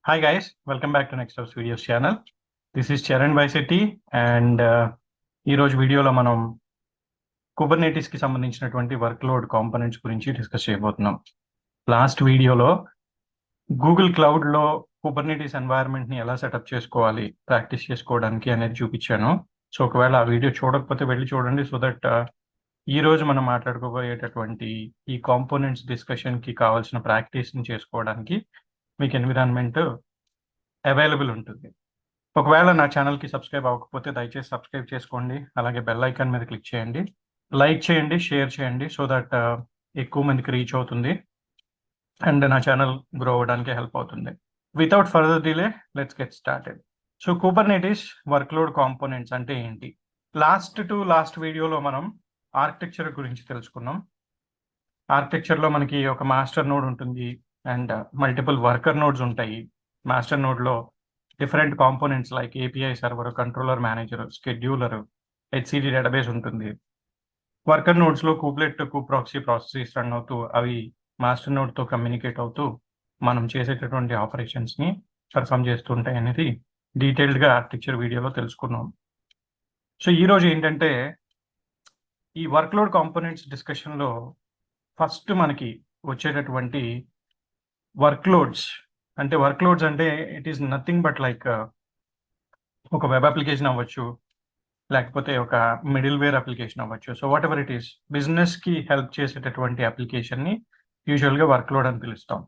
Hi guys, welcome back to Next Steps Videos channel. This is Charan Baisetti and ఈ రోజు వీడియోలో మనం Kubernetes కి సంబంధించినటువంటి వర్క్ లోడ్ కాంపోనెంట్స్ గురించి డిస్కస్ చేయబోతున్నాం. లాస్ట్ వీడియోలో గూగుల్ క్లౌడ్ లో కుబర్నెటిస్ ఎన్వైరన్మెంట్ ని ఎలా సెటప్ చేసుకోవాలి ప్రాక్టీస్ చేసుకోవడానికి అనేది చూపించాను. సో ఒకవేళ ఆ వీడియో చూడకపోతే వెళ్ళి చూడండి, సో దట్ ఈ రోజు మనం మాట్లాడుకోబోయేటటువంటి ఈ కాంపోనెంట్స్ డిస్కషన్ కి కావాల్సిన ప్రాక్టీస్ ని చేసుకోవడానికి మీకు ఎన్విరాన్మెంట్ అవైలబుల్ ఉంటుంది. ఒకవేళ నా ఛానల్కి సబ్స్క్రైబ్ అవ్వకపోతే దయచేసి సబ్స్క్రైబ్ చేసుకోండి, అలాగే బెల్ ఐకాన్ మీద క్లిక్ చేయండి, లైక్ చేయండి, షేర్ చేయండి, సో దట్ ఎక్కువ మందికి రీచ్ అవుతుంది అండ్ నా ఛానల్ గ్రో అవ్వడానికి హెల్ప్ అవుతుంది. Without further delay let's get started. So Kubernetes workload components అంటే ఏంటి? లాస్ట్ వీడియోలో మనం ఆర్కిటెక్చర్ గురించి తెలుసుకున్నాం. ఆర్కిటెక్చర్లో మనకి ఒక మాస్టర్ నోడ్ ఉంటుంది అండ్ మల్టిపుల్ వర్కర్ నోడ్స్ ఉంటాయి. మాస్టర్ నోడ్లో different components like API server, controller, manager, scheduler, హెచ్సిడి డేటాబేస్ ఉంటుంది. వర్కర్ నోడ్స్లో కూప్లెట్, ప్రాక్సీ ప్రాసెసెస్ రన్ అవుతూ అవి మాస్టర్ నోడ్తో కమ్యూనికేట్ అవుతూ మనం చేసేటటువంటి ఆపరేషన్స్ని పర్ఫామ్ చేస్తుంటాయి అనేది డీటెయిల్డ్గా ఆర్కిటెక్చర్ వీడియోలో తెలుసుకున్నాం. సో ఈరోజు ఏంటంటే ఈ వర్క్లోడ్ కాంపోనెంట్స్ డిస్కషన్లో ఫస్ట్ మనకి వచ్చేటటువంటి వర్క్లోడ్స్ అంటే it is nothing but like ఒక వెబ్ అప్లికేషన్ అవ్వచ్చు, లేకపోతే ఒక మిడిల్ వేర్ అప్లికేషన్ అవ్వచ్చు. So what ever it is, బిజినెస్కి హెల్ప్ చేసేటటువంటి అప్లికేషన్ని యూజువల్గా వర్క్లోడ్ అని పిలుస్తాం.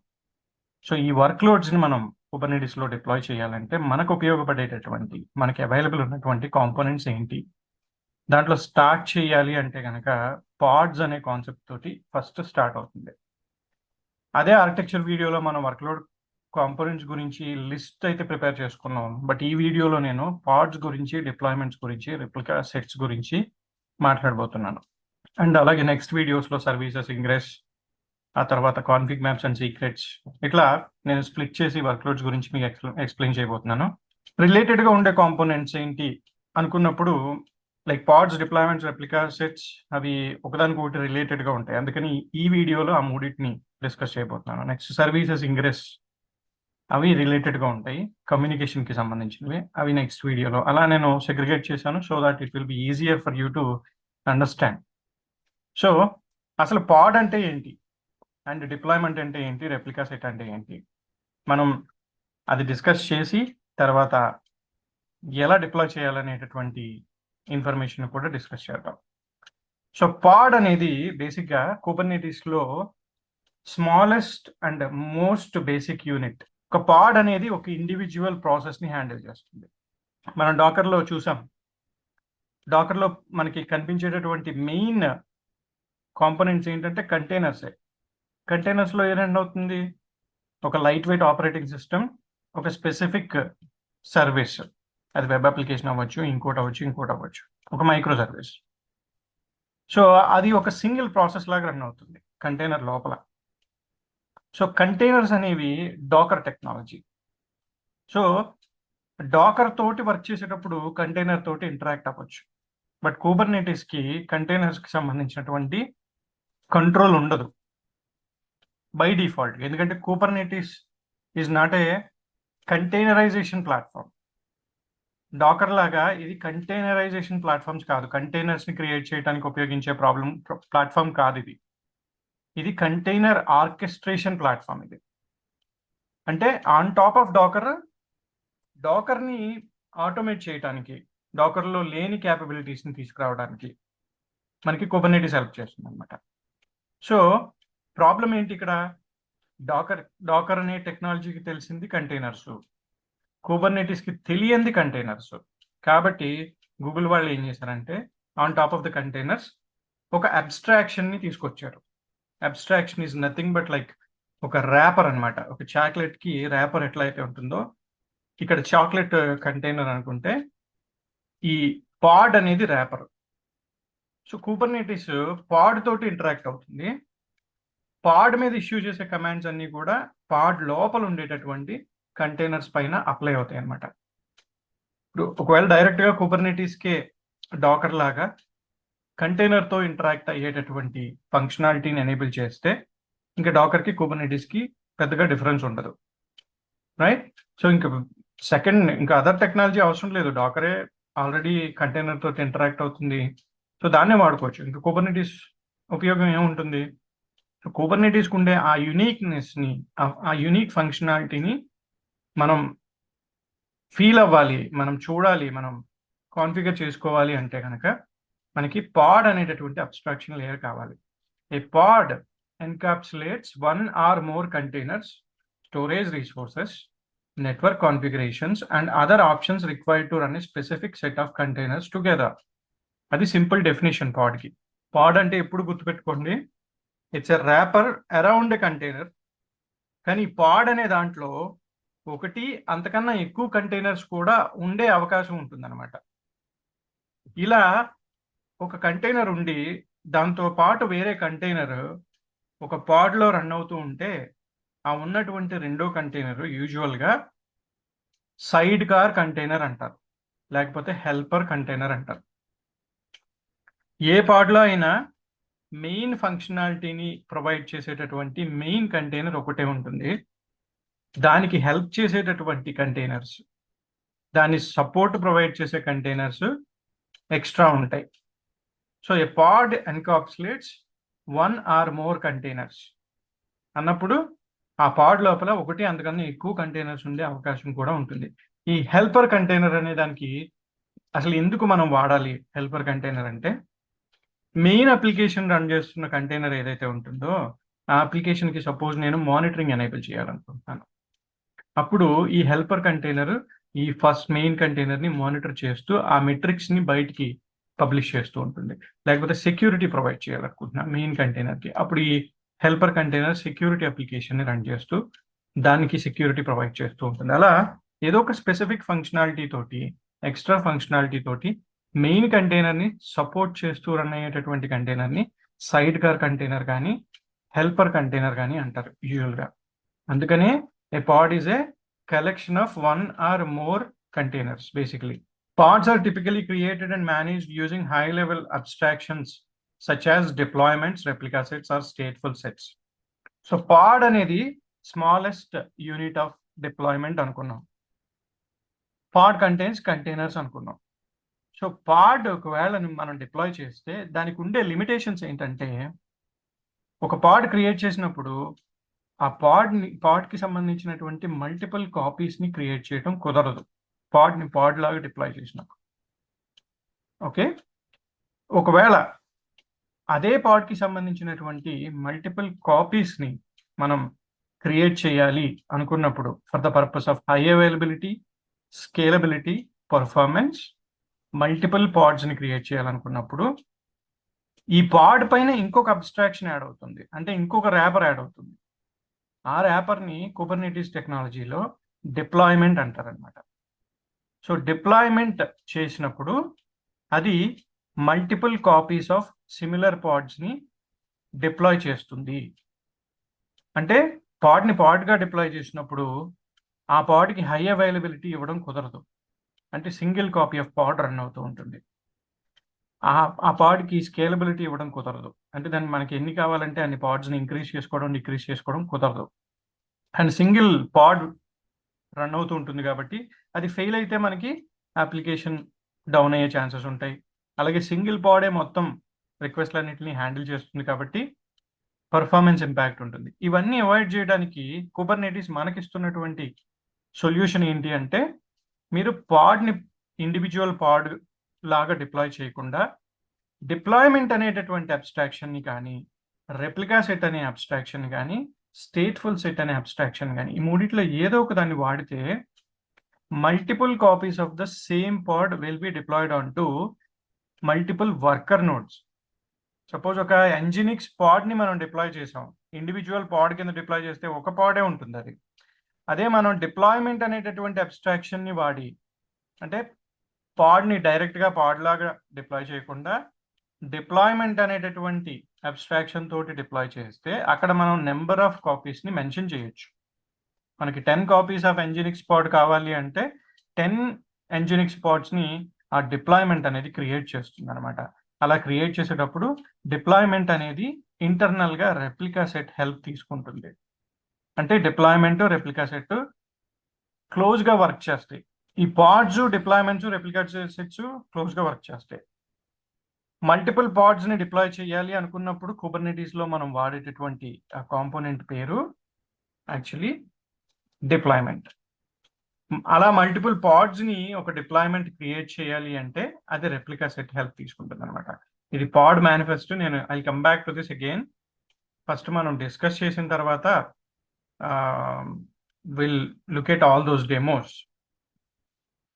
సో ఈ వర్క్లోడ్స్ని మనం కుబర్నెటిస్లో డిప్లాయ్ చేయాలంటే మనకు ఉపయోగపడేటటువంటి, మనకి అవైలబుల్ ఉన్నటువంటి కాంపోనెంట్స్ ఏంటి? దాంట్లో స్టార్ట్ చేయాలి అంటే కనుక పాడ్స్ అనే కాన్సెప్ట్ తోటి ఫస్ట్ స్టార్ట్ అవుతుంది. అదే ఆర్కిటెక్చర్ వీడియోలో మనం వర్క్లోడ్ కాంపోనెంట్స్ గురించి లిస్ట్ అయితే ప్రిపేర్ చేసుకున్నాం, బట్ ఈ వీడియోలో నేను పాడ్స్ గురించి, డిప్లాయ్మెంట్స్ గురించి, రెప్లికా సెట్స్ గురించి మాట్లాడబోతున్నాను. అండ్ అలాగే నెక్స్ట్ వీడియోస్లో సర్వీసెస్, ఇంగ్రెస్, ఆ తర్వాత కాన్ఫిగ్ మ్యాప్స్ అండ్ సీక్రెట్స్, ఇట్లా నేను స్ప్లిట్ చేసి వర్క్లోడ్స్ గురించి మీకు ఎక్స్ప్లెయిన్ చేయబోతున్నాను. రిలేటెడ్గా ఉండే కాంపోనెంట్స్ ఏంటి అనుకున్నప్పుడు like pods, deployments, replica sets, అవి ఒకదానికొకటి రిలేటెడ్గా ఉంటాయి. అందుకని ఈ వీడియోలో ఆ మూడింటిని డిస్కస్ చేయబోతున్నాను. నెక్స్ట్ సర్వీసెస్, ఇంగ్రెస్, అవి రిలేటెడ్గా ఉంటాయి, కమ్యూనికేషన్కి సంబంధించినవి. అవి నెక్స్ట్ వీడియోలో అలా నేను సెగ్రిగేట్ చేశాను so that it will be easier for you to understand. So అసలు పాడ్ అంటే ఏంటి అండ్ డిప్లాయ్మెంట్ అంటే ఏంటి, రెప్లికా సెట్ అంటే ఏంటి, మనం అది డిస్కస్ చేసి తర్వాత ఎలా డిప్లాయ్ చేయాలనేటటువంటి ఇన్ఫర్మేషన్ కూడా డిస్కస్ చేద్దాం. సో పాడ్ అనేది బేసిక్గా కుబర్నెటిస్లో smallest and most basic unit. ఒక పాడ్ అనేది ఒక ఇండివిజువల్ ప్రాసెస్ని హ్యాండిల్ చేస్తుంది. మనం డాకర్లో చూసాం. డాకర్లో మనకి కనిపించేటటువంటి మెయిన్ కాంపోనెంట్స్ ఏంటంటే కంటైనర్సే. కంటైనర్స్లో ఏ రన్ అవుతుంది? ఒక లైట్ వెయిట్ ఆపరేటింగ్ సిస్టమ్, ఒక స్పెసిఫిక్ సర్వీస్, అది వెబ్ అప్లికేషన్ అవ్వచ్చు, ఇంకోటి అవ్వచ్చు, ఒక మైక్రో సర్వీస్. సో అది ఒక సింగిల్ ప్రాసెస్ లాగా రన్ అవుతుంది కంటైనర్ లోపల. సో కంటైనర్స్ అనేవి డాకర్ టెక్నాలజీ. సో డాకర్ తోటి వర్క్ చేసేటప్పుడు కంటైనర్ తోటి ఇంటరాక్ట్ అవ్వచ్చు, బట్ కుబర్నెటిస్కి కంటైనర్స్కి సంబంధించినటువంటి కంట్రోల్ ఉండదు బై డిఫాల్ట్. ఎందుకంటే Kubernetes is not a containerisation platform. Docker లాగా ఇది కంటైనరైజేషన్ ప్లాట్ఫామ్స్ కాదు, కంటైనర్స్ని క్రియేట్ చేయడానికి ఉపయోగించే ప్లాట్ఫామ్ కాదు. ఇది కంటైనర్ ఆర్కెస్ట్రేషన్ ప్లాట్ఫామ్. ఇది అంటే ఆన్ టాప్ ఆఫ్ డాకర్ని ఆటోమేట్ చేయడానికి, డాకర్లో లేని క్యాపబిలిటీస్ని తీసుకురావడానికి మనకి కుబర్నెటిస్ హెల్ప్ చేస్తుంది అనమాట. సో ప్రాబ్లం ఏంటి ఇక్కడ? డాకర్ అనే టెక్నాలజీకి తెలిసింది కంటైనర్స్, కుబర్నెటిస్కి తెలియంది కంటైనర్స్. కాబట్టి గూగుల్ వాళ్ళు ఏం చేశారంటే on top of the containers ఒక అబ్స్ట్రాక్షన్ని తీసుకొచ్చారు. Abstraction is nothing but like ఒక ర్యాపర్ అనమాట. ఒక చాక్లెట్కి ర్యాపర్ ఎట్లయితే ఉంటుందో, ఇక్కడ చాక్లెట్ కంటైనర్ అనుకుంటే ఈ పాడ్ అనేది ర్యాపర్. సో కుబర్నెటిస్ పాడ్ తోటి ఇంటరాక్ట్ అవుతుంది. పాడ్ మీద ఇష్యూ చేసే కమాండ్స్ అన్నీ కూడా పాడ్ లోపల ఉండేటటువంటి కంటైనర్స్ పైన అప్లై అవుతాయి అనమాట. ఇప్పుడు ఒకవేళ డైరెక్ట్గా కుబర్నెటిస్కే డాకర్ లాగా కంటైనర్తో ఇంటరాక్ట్ అయ్యేటటువంటి ఫంక్షనాలిటీని ఎనేబుల్ చేస్తే ఇంకా డాకర్కి కుబర్నెటిస్కి పెద్దగా డిఫరెన్స్ ఉండదు, రైట్? సో ఇంకా అదర్ టెక్నాలజీ అవసరం లేదు. డాకరే ఆల్రెడీ కంటైనర్ తోటి ఇంటరాక్ట్ అవుతుంది. సో దాన్నే వాడుకోవచ్చు. ఇంకా కుబర్నెటిస్ ఉపయోగం ఏముంటుంది? సో కుబర్నెటిస్కి ఉండే ఆ యూనిక్నెస్ని, ఆ యూనిక్ ఫంక్షనాలిటీని మనం ఫీల్ అవ్వాలి, మనం చూడాలి, మనం కాన్ఫిగర్ చేసుకోవాలి అంటే కనుక మనకి పాడ్ అనేటటువంటి అబ్స్ట్రాక్షన్ లేయర్ కావాలి. A pod encapsulates one or more containers, storage resources, network configurations and other options required to run a specific set of containers together. అది సింపుల్ డెఫినేషన్ పాడ్కి. పాడ్ అంటే ఎప్పుడు గుర్తుపెట్టుకోండి, it's a wrapper around a container. కానీ పాడ్ అనే దాంట్లో ఒకటి అంతకన్నా ఎక్కువ కంటైనర్స్ కూడా ఉండే అవకాశం ఉంటుందన్నమాట. ఇలా ఒక కంటైనర్ ఉండి దాంతో పాటు వేరే కంటైనర్ ఒక పాడ్లో రన్ అవుతూ ఉంటే ఆ ఉన్నటువంటి రెండో కంటైనర్ యూజువల్గా సైడ్ కార్ కంటైనర్ అంటారు, లేకపోతే హెల్పర్ కంటైనర్ అంటారు. ఏ పాడ్లో అయినా మెయిన్ ఫంక్షనాలిటీని ప్రొవైడ్ చేసేటటువంటి మెయిన్ కంటైనర్ ఒకటే ఉంటుంది. దానికి హెల్ప్ చేసేటటువంటి కంటైనర్స్, దాని సపోర్ట్ ప్రొవైడ్ చేసే కంటైనర్స్ ఎక్స్ట్రా ఉంటాయి. So a pod encapsulates one or more containers అన్నప్పుడు ఆ పాడ్ లోపల ఒకటి అంతకన్నా ఎక్కువ కంటైనర్స్ ఉండే అవకాశం కూడా ఉంటుంది. ఈ హెల్పర్ కంటైనర్ అనే దానికి అసలు ఎందుకు మనం వాడాలి? హెల్పర్ కంటైనర్ అంటే మెయిన్ అప్లికేషన్ రన్ చేస్తున్న కంటైనర్ ఏదైతే ఉంటుందో ఆ అప్లికేషన్కి సపోజ్ నేను మానిటరింగ్ ఎనేబుల్ చేయాలనుకుంటున్నాను. అప్పుడు ఈ హెల్పర్ కంటైనర్ ఈ ఫస్ట్ మెయిన్ కంటైనర్ని మానిటర్ చేస్తూ ఆ మెట్రిక్స్ని బయటికి పబ్లిష్ చేస్తూ ఉంటుంది. లేకపోతే సెక్యూరిటీ ప్రొవైడ్ చేయాలనుకుంటున్నా మెయిన్ కంటైనర్కి, అప్పుడు ఈ హెల్పర్ కంటైనర్ సెక్యూరిటీ అప్లికేషన్ని రన్ చేస్తూ దానికి సెక్యూరిటీ ప్రొవైడ్ చేస్తూ ఉంటుంది. అలా ఏదో ఒక స్పెసిఫిక్ ఫంక్షనాలిటీ తోటి, ఎక్స్ట్రా ఫంక్షనాలిటీ తోటి మెయిన్ కంటైనర్ని సపోర్ట్ చేస్తూ రన్ అయ్యేటటువంటి కంటైనర్ని సైడ్ కార్ కంటైనర్ కానీ హెల్పర్ కంటైనర్ కానీ అంటారు యూజువల్గా. అందుకనే a pod is a collection of one or more containers basically. Pods are typically created and managed using high-level abstractions such as deployments, replica sets or stateful sets. So pod అనేది smallest unit of deployment అనుకున్నాం. Pod contains containers అనుకున్నాం. So పాడ్ ఒకవేళ మనం deploy చేస్తే దానికి ఉండే limitations ఏంటంటే, ఒక పాడ్ క్రియేట్ చేసినప్పుడు ఆ పాడ్కి సంబంధించినటువంటి మల్టిపుల్ కాపీస్ని క్రియేట్ చేయడం కుదరదు పాడ్ని పాడ్ లాగా డిప్లాయ్ చేసినప్పుడు. ఓకే, ఒకవేళ అదే పాడ్కి సంబంధించినటువంటి మల్టిపుల్ కాపీస్ని మనం క్రియేట్ చేయాలి అనుకున్నప్పుడు for the purpose of high availability, scalability, performance, multiple పాడ్స్ని క్రియేట్ చేయాలనుకున్నప్పుడు ఈ పాడ్ పైన ఇంకొక అబ్స్ట్రాక్షన్ యాడ్ అవుతుంది, అంటే ఇంకొక ర్యాపర్ యాడ్ అవుతుంది. ఆ ర్యాపర్ని కుబర్నెటిస్ టెక్నాలజీలో డిప్లాయ్మెంట్ అంటారనమాట. సో డిప్లాయ్మెంట్ చేసినప్పుడు అది మల్టిపుల్ కాపీస్ ఆఫ్ సిమిలర్ పాడ్స్ని డిప్లాయ్ చేస్తుంది. అంటే పాడ్ని పాడ్గా డిప్లాయ్ చేసినప్పుడు ఆ పాడ్కి హై అవైలబిలిటీ ఇవ్వడం కుదరదు, అంటే single copy of pod run అవుతూ ఉంటుంది. ఆ పాడ్కి స్కేలబిలిటీ ఇవ్వడం కుదరదు, అంటే దాన్ని మనకి ఎన్ని కావాలంటే అన్ని పాడ్స్ని ఇంక్రీజ్ చేసుకోవడం, డిక్రీజ్ చేసుకోవడం కుదరదు. అండ్ సింగిల్ పాడ్ రన్ అవుతూ ఉంటుంది కాబట్టి అది ఫెయిల్ అయితే మనకి అప్లికేషన్ డౌన్ అయ్యే ఛాన్సెస్ ఉంటాయి. అలాగే సింగిల్ పాడే మొత్తం రిక్వెస్ట్లన్నింటినీ హ్యాండిల్ చేస్తుంది కాబట్టి పర్ఫార్మెన్స్ ఇంపాక్ట్ ఉంటుంది. ఇవన్నీ అవాయిడ్ చేయడానికి కుబర్నెటిస్ మనకిస్తున్నటువంటి సొల్యూషన్ ఏంటి అంటే, మీరు పాడ్ని ఇండివిజువల్ పాడ్ లాగా డిప్లాయ్ చేయకుండా డిప్లాయ్మెంట్ అనేటటువంటి అబ్స్ట్రాక్షన్ని కానీ, రెప్లికా సెట్ అనే అబ్స్ట్రాక్షన్ కానీ, స్టేట్ఫుల్ సెట్ అనే అబ్స్ట్రాక్షన్ కానీ, ఈ మూడిట్లో ఏదో ఒక దాన్ని వాడితే multiple copies of the same pod will be deployed on to multiple worker nodes. Suppose ఒక ఎంజినిక్స్ పాడ్ని మనం డిప్లాయ్ చేసాం, ఇండివిజువల్ పాడ్ కింద డిప్లాయ్ చేస్తే ఒక పాడే ఉంటుంది అది. అదే మనం డిప్లాయ్మెంట్ అనేటటువంటి అబ్స్ట్రాక్షన్ని వాడి, అంటే పాడ్ని డైరెక్ట్గా పాడ్ లాగా డిప్లాయ్ చేయకుండా డిప్లాయ్మెంట్ అనేటటువంటి అబ్స్ట్రాక్షన్ తోటి డిప్లాయ్ చేస్తే అక్కడ మనం నెంబర్ ఆఫ్ కాపీస్ని మెన్షన్ చేయొచ్చు. మనకి 10 కాపీస్ ఆఫ్ ఎంజినిక్స్ పాడ్ కావాలి అంటే 10 ఎంజినిక్స్ పాడ్స్ని ఆ డిప్లాయ్మెంట్ అనేది క్రియేట్ చేస్తుంది అనమాట. అలా క్రియేట్ చేసేటప్పుడు డిప్లాయ్మెంట్ అనేది ఇంటర్నల్గా రెప్లికా సెట్ హెల్ప్ తీసుకుంటుంది. అంటే డిప్లాయ్మెంట్ రెప్లికా సెట్ క్లోజ్గా వర్క్ చేస్తాయి. ఈ పాడ్స్, డిప్లాయ్మెంట్స్, రెప్లికా సెట్స్ క్లోజ్గా వర్క్ చేస్తాయి. మల్టిపుల్ పాడ్స్ని డిప్లాయ్ చేయాలి అనుకున్నప్పుడు కుబర్నెటీస్లో మనం వాడేటటువంటి ఆ కాంపోనెంట్ పేరు యాక్చువల్లీ డిప్లాయ్మెంట్. అలా మల్టిపుల్ పాడ్స్ని ఒక డిప్లాయ్మెంట్ క్రియేట్ చేయాలి అంటే అది రెప్లికా సెట్ హెల్ప్ తీసుకుంటుంది అనమాట. ఇది పాడ్ మేనిఫెస్టో. నేను I come back to this again. First మనం డిస్కస్ చేసిన తర్వాత will look at all those demos.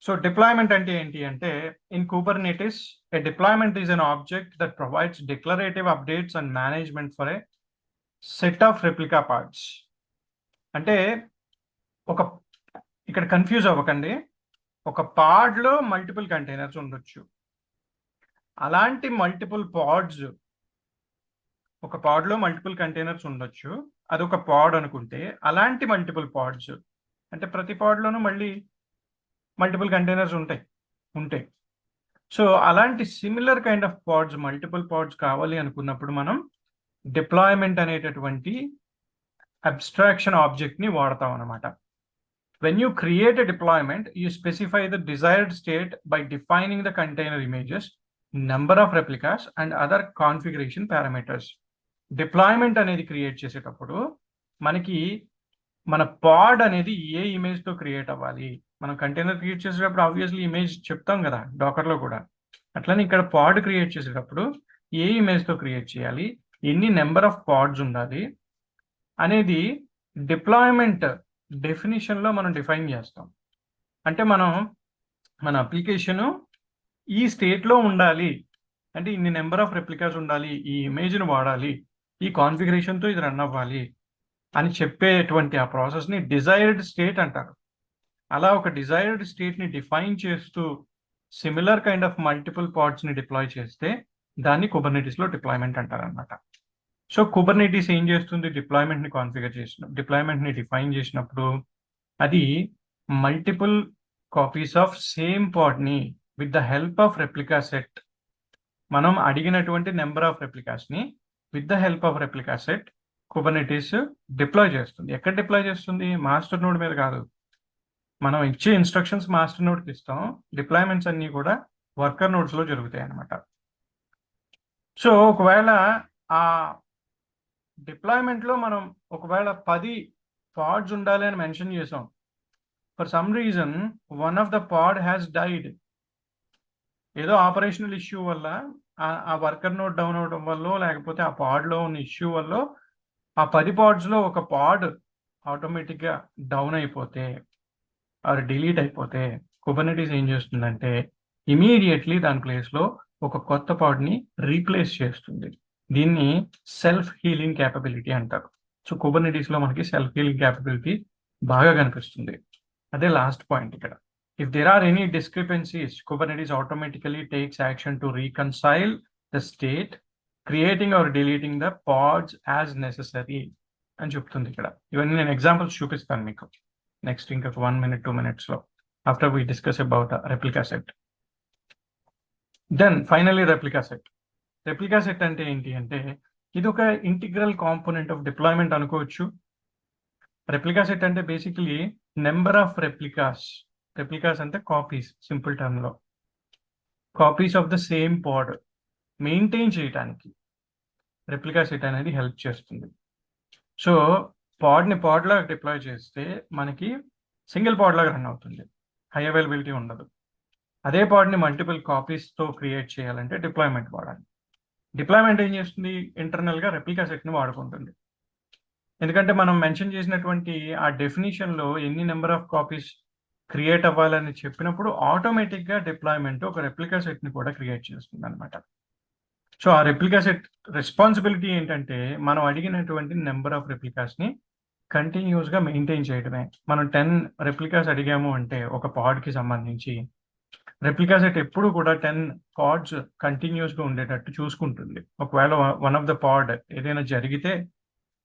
So deployment అంటే ఏంటి అంటే, in Kubernetes a deployment is an object that provides declarative updates and management for a set of replica parts. అంటే ఒక ఇక్కడ confuse అవ్వకండి. ఒక పాడ్లో మల్టిపుల్ కంటైనర్స్ ఉండొచ్చు. అలాంటి మల్టిపుల్ పాడ్స్, ఒక పాడ్లో మల్టిపుల్ కంటైనర్స్ ఉండొచ్చు. అదొక పాడ్ అనుకుంటే, అలాంటి మల్టిపుల్ పాడ్స్ అంటే ప్రతి పాడ్లోనూ మళ్ళీ మల్టిపుల్ కంటైనర్స్ ఉంటాయి. సో అలాంటి similar kind of pods, multiple pods కావాలి అనుకున్నప్పుడు మనం డిప్లాయ్మెంట్ అనేటటువంటి అబ్స్ట్రాక్షన్ ఆబ్జెక్ట్ని వాడతాం అనమాట. When you create a deployment, you specify the desired state by defining the container images, number of replicas, and other configuration parameters. Deployment అనేది create చేసేటప్పుడు మనకి మన పాడ్ అనేది ఏ ఇమేజ్తో క్రియేట్ అవ్వాలి. మనం కంటైనర్ క్రియేట్ చేసేటప్పుడు ఆబ్వియస్లీ ఇమేజ్ చెప్తాం కదా, డాకర్లో కూడా. అట్లనే ఇక్కడ పాడ్ క్రియేట్ చేసేటప్పుడు ఏ ఇమేజ్తో క్రియేట్ చేయాలి, ఎన్ని నెంబర్ ఆఫ్ పాడ్స్ ఉండాలి అనేది డిప్లాయ్మెంట్ డెఫినిషన్లో మనం డిఫైన్ చేస్తాం. అంటే మన అప్లికేషను ఈ స్టేట్లో ఉండాలి అంటే ఇన్ని నెంబర్ ఆఫ్ రెప్లికాస్ ఉండాలి, ఈ ఇమేజ్ని వాడాలి, ఈ కాన్ఫిగరేషన్తో ఇది రన్ అవ్వాలి అని చెప్పేటువంటి ఆ ప్రాసెస్ని డిజైర్డ్ స్టేట్ అంటారు. అలా ఒక డిజైర్డ్ స్టేట్ని డిఫైన్ చేస్తూ సిమిలర్ కైండ్ ఆఫ్ మల్టిపుల్ పాడ్స్ని డిప్లాయ్ చేస్తే దాన్ని కుబర్నెటిస్లో డిప్లాయ్మెంట్ అంటారనమాట. సో కుబర్నెటిస్ ఏం చేస్తుంది, డిప్లాయ్మెంట్ని డిఫైన్ చేసినప్పుడు అది మల్టిపుల్ కాపీస్ ఆఫ్ సేమ్ పాడ్ని with the help of replica set, మనం అడిగినటువంటి నెంబర్ ఆఫ్ రెప్లికాస్ని with the help of replica set Kubernetes deploy చేస్తుంది. ఎక్కడ డిప్లాయ్ చేస్తుంది? మాస్టర్ నోడ్ మీద కాదు. మనం ఇచ్చే ఇన్స్ట్రక్షన్స్ మాస్టర్ నోడ్కి ఇస్తాం, డిప్లాయ్మెంట్స్ అన్నీ కూడా వర్కర్ నోడ్స్లో జరుగుతాయి అన్నమాట. సో ఒకవేళ ఆ డిప్లాయ్మెంట్లో మనం ఒకవేళ 10 పాడ్స్ ఉండాలి అని మెన్షన్ చేసాం. For some reason one of the pod has died. ఏదో ఆపరేషనల్ ఇష్యూ వల్ల, ఆ వర్కర్ నోడ్ డౌన్ అవడం వల్ల, లేకపోతే ఆ పాడ్లో ఉన్న ఇష్యూ వల్ల ఆ 10 పాడ్స్లో ఒక పాడ్ ఆటోమేటిక్గా డౌన్ అయిపోతే ఆర్ డిలీట్ అయిపోతే కుబర్నెటిస్ ఏం చేస్తుందంటే ఇమీడియట్లీ దాని ప్లేస్లో ఒక కొత్త పాడ్ని రీప్లేస్ చేస్తుంది. దీన్ని సెల్ఫ్ హీలింగ్ క్యాపబిలిటీ అంటారు. సో కుబర్నెటిస్లో మనకి సెల్ఫ్ హీలింగ్ క్యాపబిలిటీ బాగా కనిపిస్తుంది. అదే లాస్ట్ పాయింట్ ఇక్కడ. If there are any discrepancies, Kubernetes automatically takes action to reconcile the state, creating or deleting the pods as necessary అని చెప్తుంది ఇక్కడ. ఇవన్నీ నేను ఎగ్జాంపుల్స్ చూపిస్తాను మీకు నెక్స్ట్ ఇంకొక 1 minute 2 minutesలో, after we discuss about replica set. Then finally replica set. Replica set అంటే ఏంటి అంటే ఇది ఒక ఇంటిగ్రల్ కాంపోనెంట్ ఆఫ్ డిప్లాయ్మెంట్ అనుకోవచ్చు. రెప్లికా సెట్ అంటే బేసికలీ నెంబర్ ఆఫ్ రెప్లికాస్ అంటే కాపీస్, సింపుల్ టర్మ్లో copies of the same pod maintain చేయడానికి రెప్లికా సెట్ అనేది హెల్ప్ చేస్తుంది. సో పాడ్ని పాడ్లాగా డిప్లాయ్ చేస్తే మనకి సింగిల్ పాడ్లాగా రన్ అవుతుంది, హై అవైలబిలిటీ ఉండదు. అదే పాడ్ని మల్టిపుల్ కాపీస్తో క్రియేట్ చేయాలంటే డిప్లాయ్మెంట్ వాడాలి. డిప్లాయ్మెంట్ ఏం చేస్తుంది, ఇంటర్నల్గా రెప్లికా సెట్ని వాడుకుంటుంది. ఎందుకంటే మనం మెన్షన్ చేసినటువంటి ఆ డెఫినేషన్లో ఎన్ని నెంబర్ ఆఫ్ కాపీస్ క్రియేట్ అవ్వాలని చెప్పినప్పుడు ఆటోమేటిక్గా డిప్లాయ్మెంట్ ఒక రెప్లికా సెట్ని కూడా క్రియేట్ చేస్తుంది అనమాట. సో ఆ రెప్లికా సెట్ రెస్పాన్సిబిలిటీ ఏంటంటే మనం అడిగినటువంటి నెంబర్ ఆఫ్ రెప్లికాస్ని కంటిన్యూస్గా మెయింటైన్ చేయడమే. మనం 10 రెప్లికాస్ అడిగాము అంటే ఒక పాడ్కి సంబంధించి రెప్లికా సెట్ ఎప్పుడు కూడా 10 పాడ్స్ కంటిన్యూస్గా ఉండేటట్టు చూసుకుంటుంది. ఒకవేళ వన్ ఆఫ్ ద పాడ్ ఏదైనా జరిగితే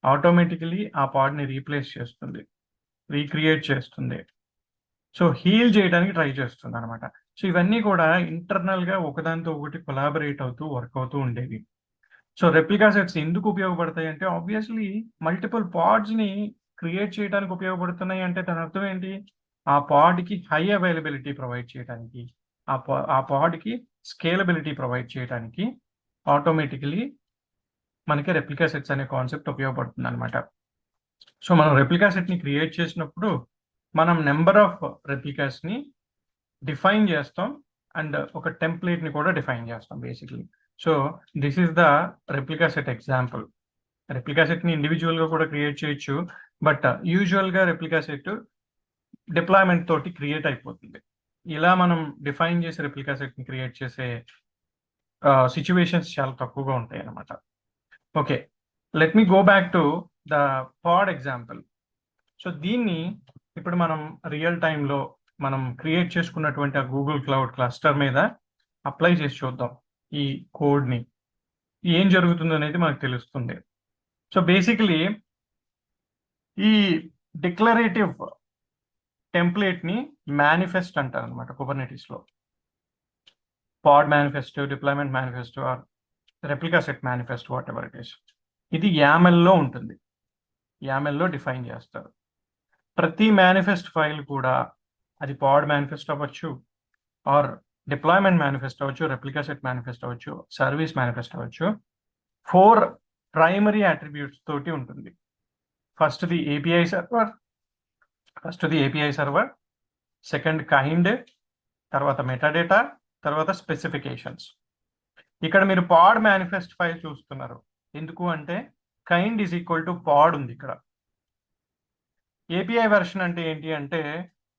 ఆటోమేటికలీ ఆ పాడ్ని రీప్లేస్ చేస్తుంది, రీక్రియేట్ చేస్తుంది, సో హీల్ చేయడానికి ట్రై చేస్తుంది అనమాట. సో ఇవన్నీ కూడా ఇంటర్నల్గా ఒకదానితో ఒకటి కొలాబరేట్ అవుతూ వర్క్ అవుతూ ఉండేవి. సో రెప్లికా సెట్స్ ఎందుకు ఉపయోగపడతాయి అంటే ఆబ్వియస్లీ మల్టిపుల్ పాడ్స్ని క్రియేట్ చేయడానికి ఉపయోగపడుతున్నాయి. అంటే దాని అర్థం ఏంటి, ఆ పాడ్కి హై అవైలబిలిటీ ప్రొవైడ్ చేయడానికి, ఆ పాడ్కి స్కేలబిలిటీ ప్రొవైడ్ చేయడానికి ఆటోమేటికలీ మనకి రెప్లికా సెట్స్ అనే కాన్సెప్ట్ ఉపయోగపడుతుంది అనమాట. సో మనం రెప్లికా సెట్ని క్రియేట్ చేసినప్పుడు మనం నెంబర్ ఆఫ్ రెప్లికాస్ని డిఫైన్ చేస్తాం అండ్ ఒక టెంప్లేట్ని కూడా డిఫైన్ చేస్తాం basically. So this is the replica set example. Replica సెట్ని ఇండివిజువల్గా కూడా క్రియేట్ చేయొచ్చు, బట్ యూజువల్గా రెప్లికా సెట్ డిప్లాయ్మెంట్ తోటి క్రియేట్ అయిపోతుంది. ఇలా మనం డిఫైన్ చేసే రెప్లికా సెట్ని క్రియేట్ చేసే సిచ్యువేషన్స్ చాలా తక్కువగా ఉంటాయి అన్నమాట. Okay, let me go back to the pod example. So దీన్ని ఇప్పుడు మనం రియల్ టైంలో మనం క్రియేట్ చేసుకున్నటువంటి ఆ గూగుల్ క్లౌడ్ క్లస్టర్ మీద అప్లై చేసి చూద్దాం. ఈ కోడ్ని ఏం జరుగుతుంది అనేది మనకు తెలుస్తుంది. సో బేసికలీ ఈ డిక్లరేటివ్ టెంప్లేట్ని మేనిఫెస్ట్ అంటారు అనమాట కుబర్నెటిస్లో. Pod manifesto, deployment manifesto or replica set manifesto, whatever it is. ఇది యామెల్లో ఉంటుంది, యామెల్లో డిఫైన్ చేస్తారు. ప్రతి మేనిఫెస్ట్ ఫైల్ కూడా అది పాడ్ మేనిఫెస్ట్ అవ్వచ్చు, ఆర్ డిప్లాయ్మెంట్ మేనిఫెస్ట్ అవ్వచ్చు, రెప్లికా సెట్ మేనిఫెస్ట్ అవ్వచ్చు, సర్వీస్ మేనిఫెస్ట్ అవ్వచ్చు. 4 ప్రైమరీ అట్రిబ్యూట్స్ తోటి ఉంటుంది. First the API server, second kind, తర్వాత మెటాడేటా, తర్వాత స్పెసిఫికేషన్స్. ఇక్కడ మీరు పాడ్ మేనిఫెస్ట్ ఫైల్ చూస్తున్నారు. ఎందుకు అంటే కైండ్ ఈజ్ ఈక్వల్ టు పాడ్ ఉంది ఇక్కడ. ఏపీఐ వెర్షన్ అంటే ఏంటి అంటే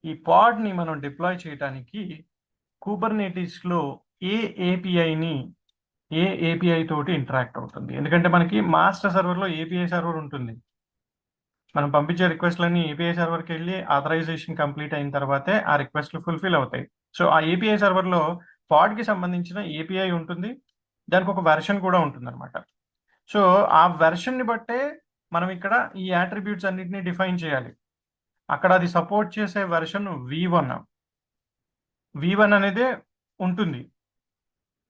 ఈ పాడ్ని మనం డిప్లాయ్ చేయడానికి కుబర్నెటిస్లో ఏ ఏపీఐ తోటి ఇంటరాక్ట్ అవుతుంది. ఎందుకంటే మనకి మాస్టర్ సర్వర్లో ఏపీఐ సర్వర్ ఉంటుంది. మనం పంపించే రిక్వెస్ట్లన్నీ ఏపీఐ సర్వర్కి వెళ్ళి ఆథరైజేషన్ కంప్లీట్ అయిన తర్వాతే ఆ రిక్వెస్ట్లు ఫుల్ఫిల్ అవుతాయి. సో ఆ ఏపీఐ సర్వర్లో పాడ్కి సంబంధించిన ఏపీఐ ఉంటుంది, దానికి ఒక వెర్షన్ కూడా ఉంటుంది అనమాట. సో ఆ వెర్షన్ని బట్టే మనం ఇక్కడ ఈ యాట్రిబ్యూట్స్ అన్నిటిని డిఫైన్ చేయాలి. అక్కడ అది సపోర్ట్ చేసే వెర్షన్ V1 అనేది ఉంటుంది.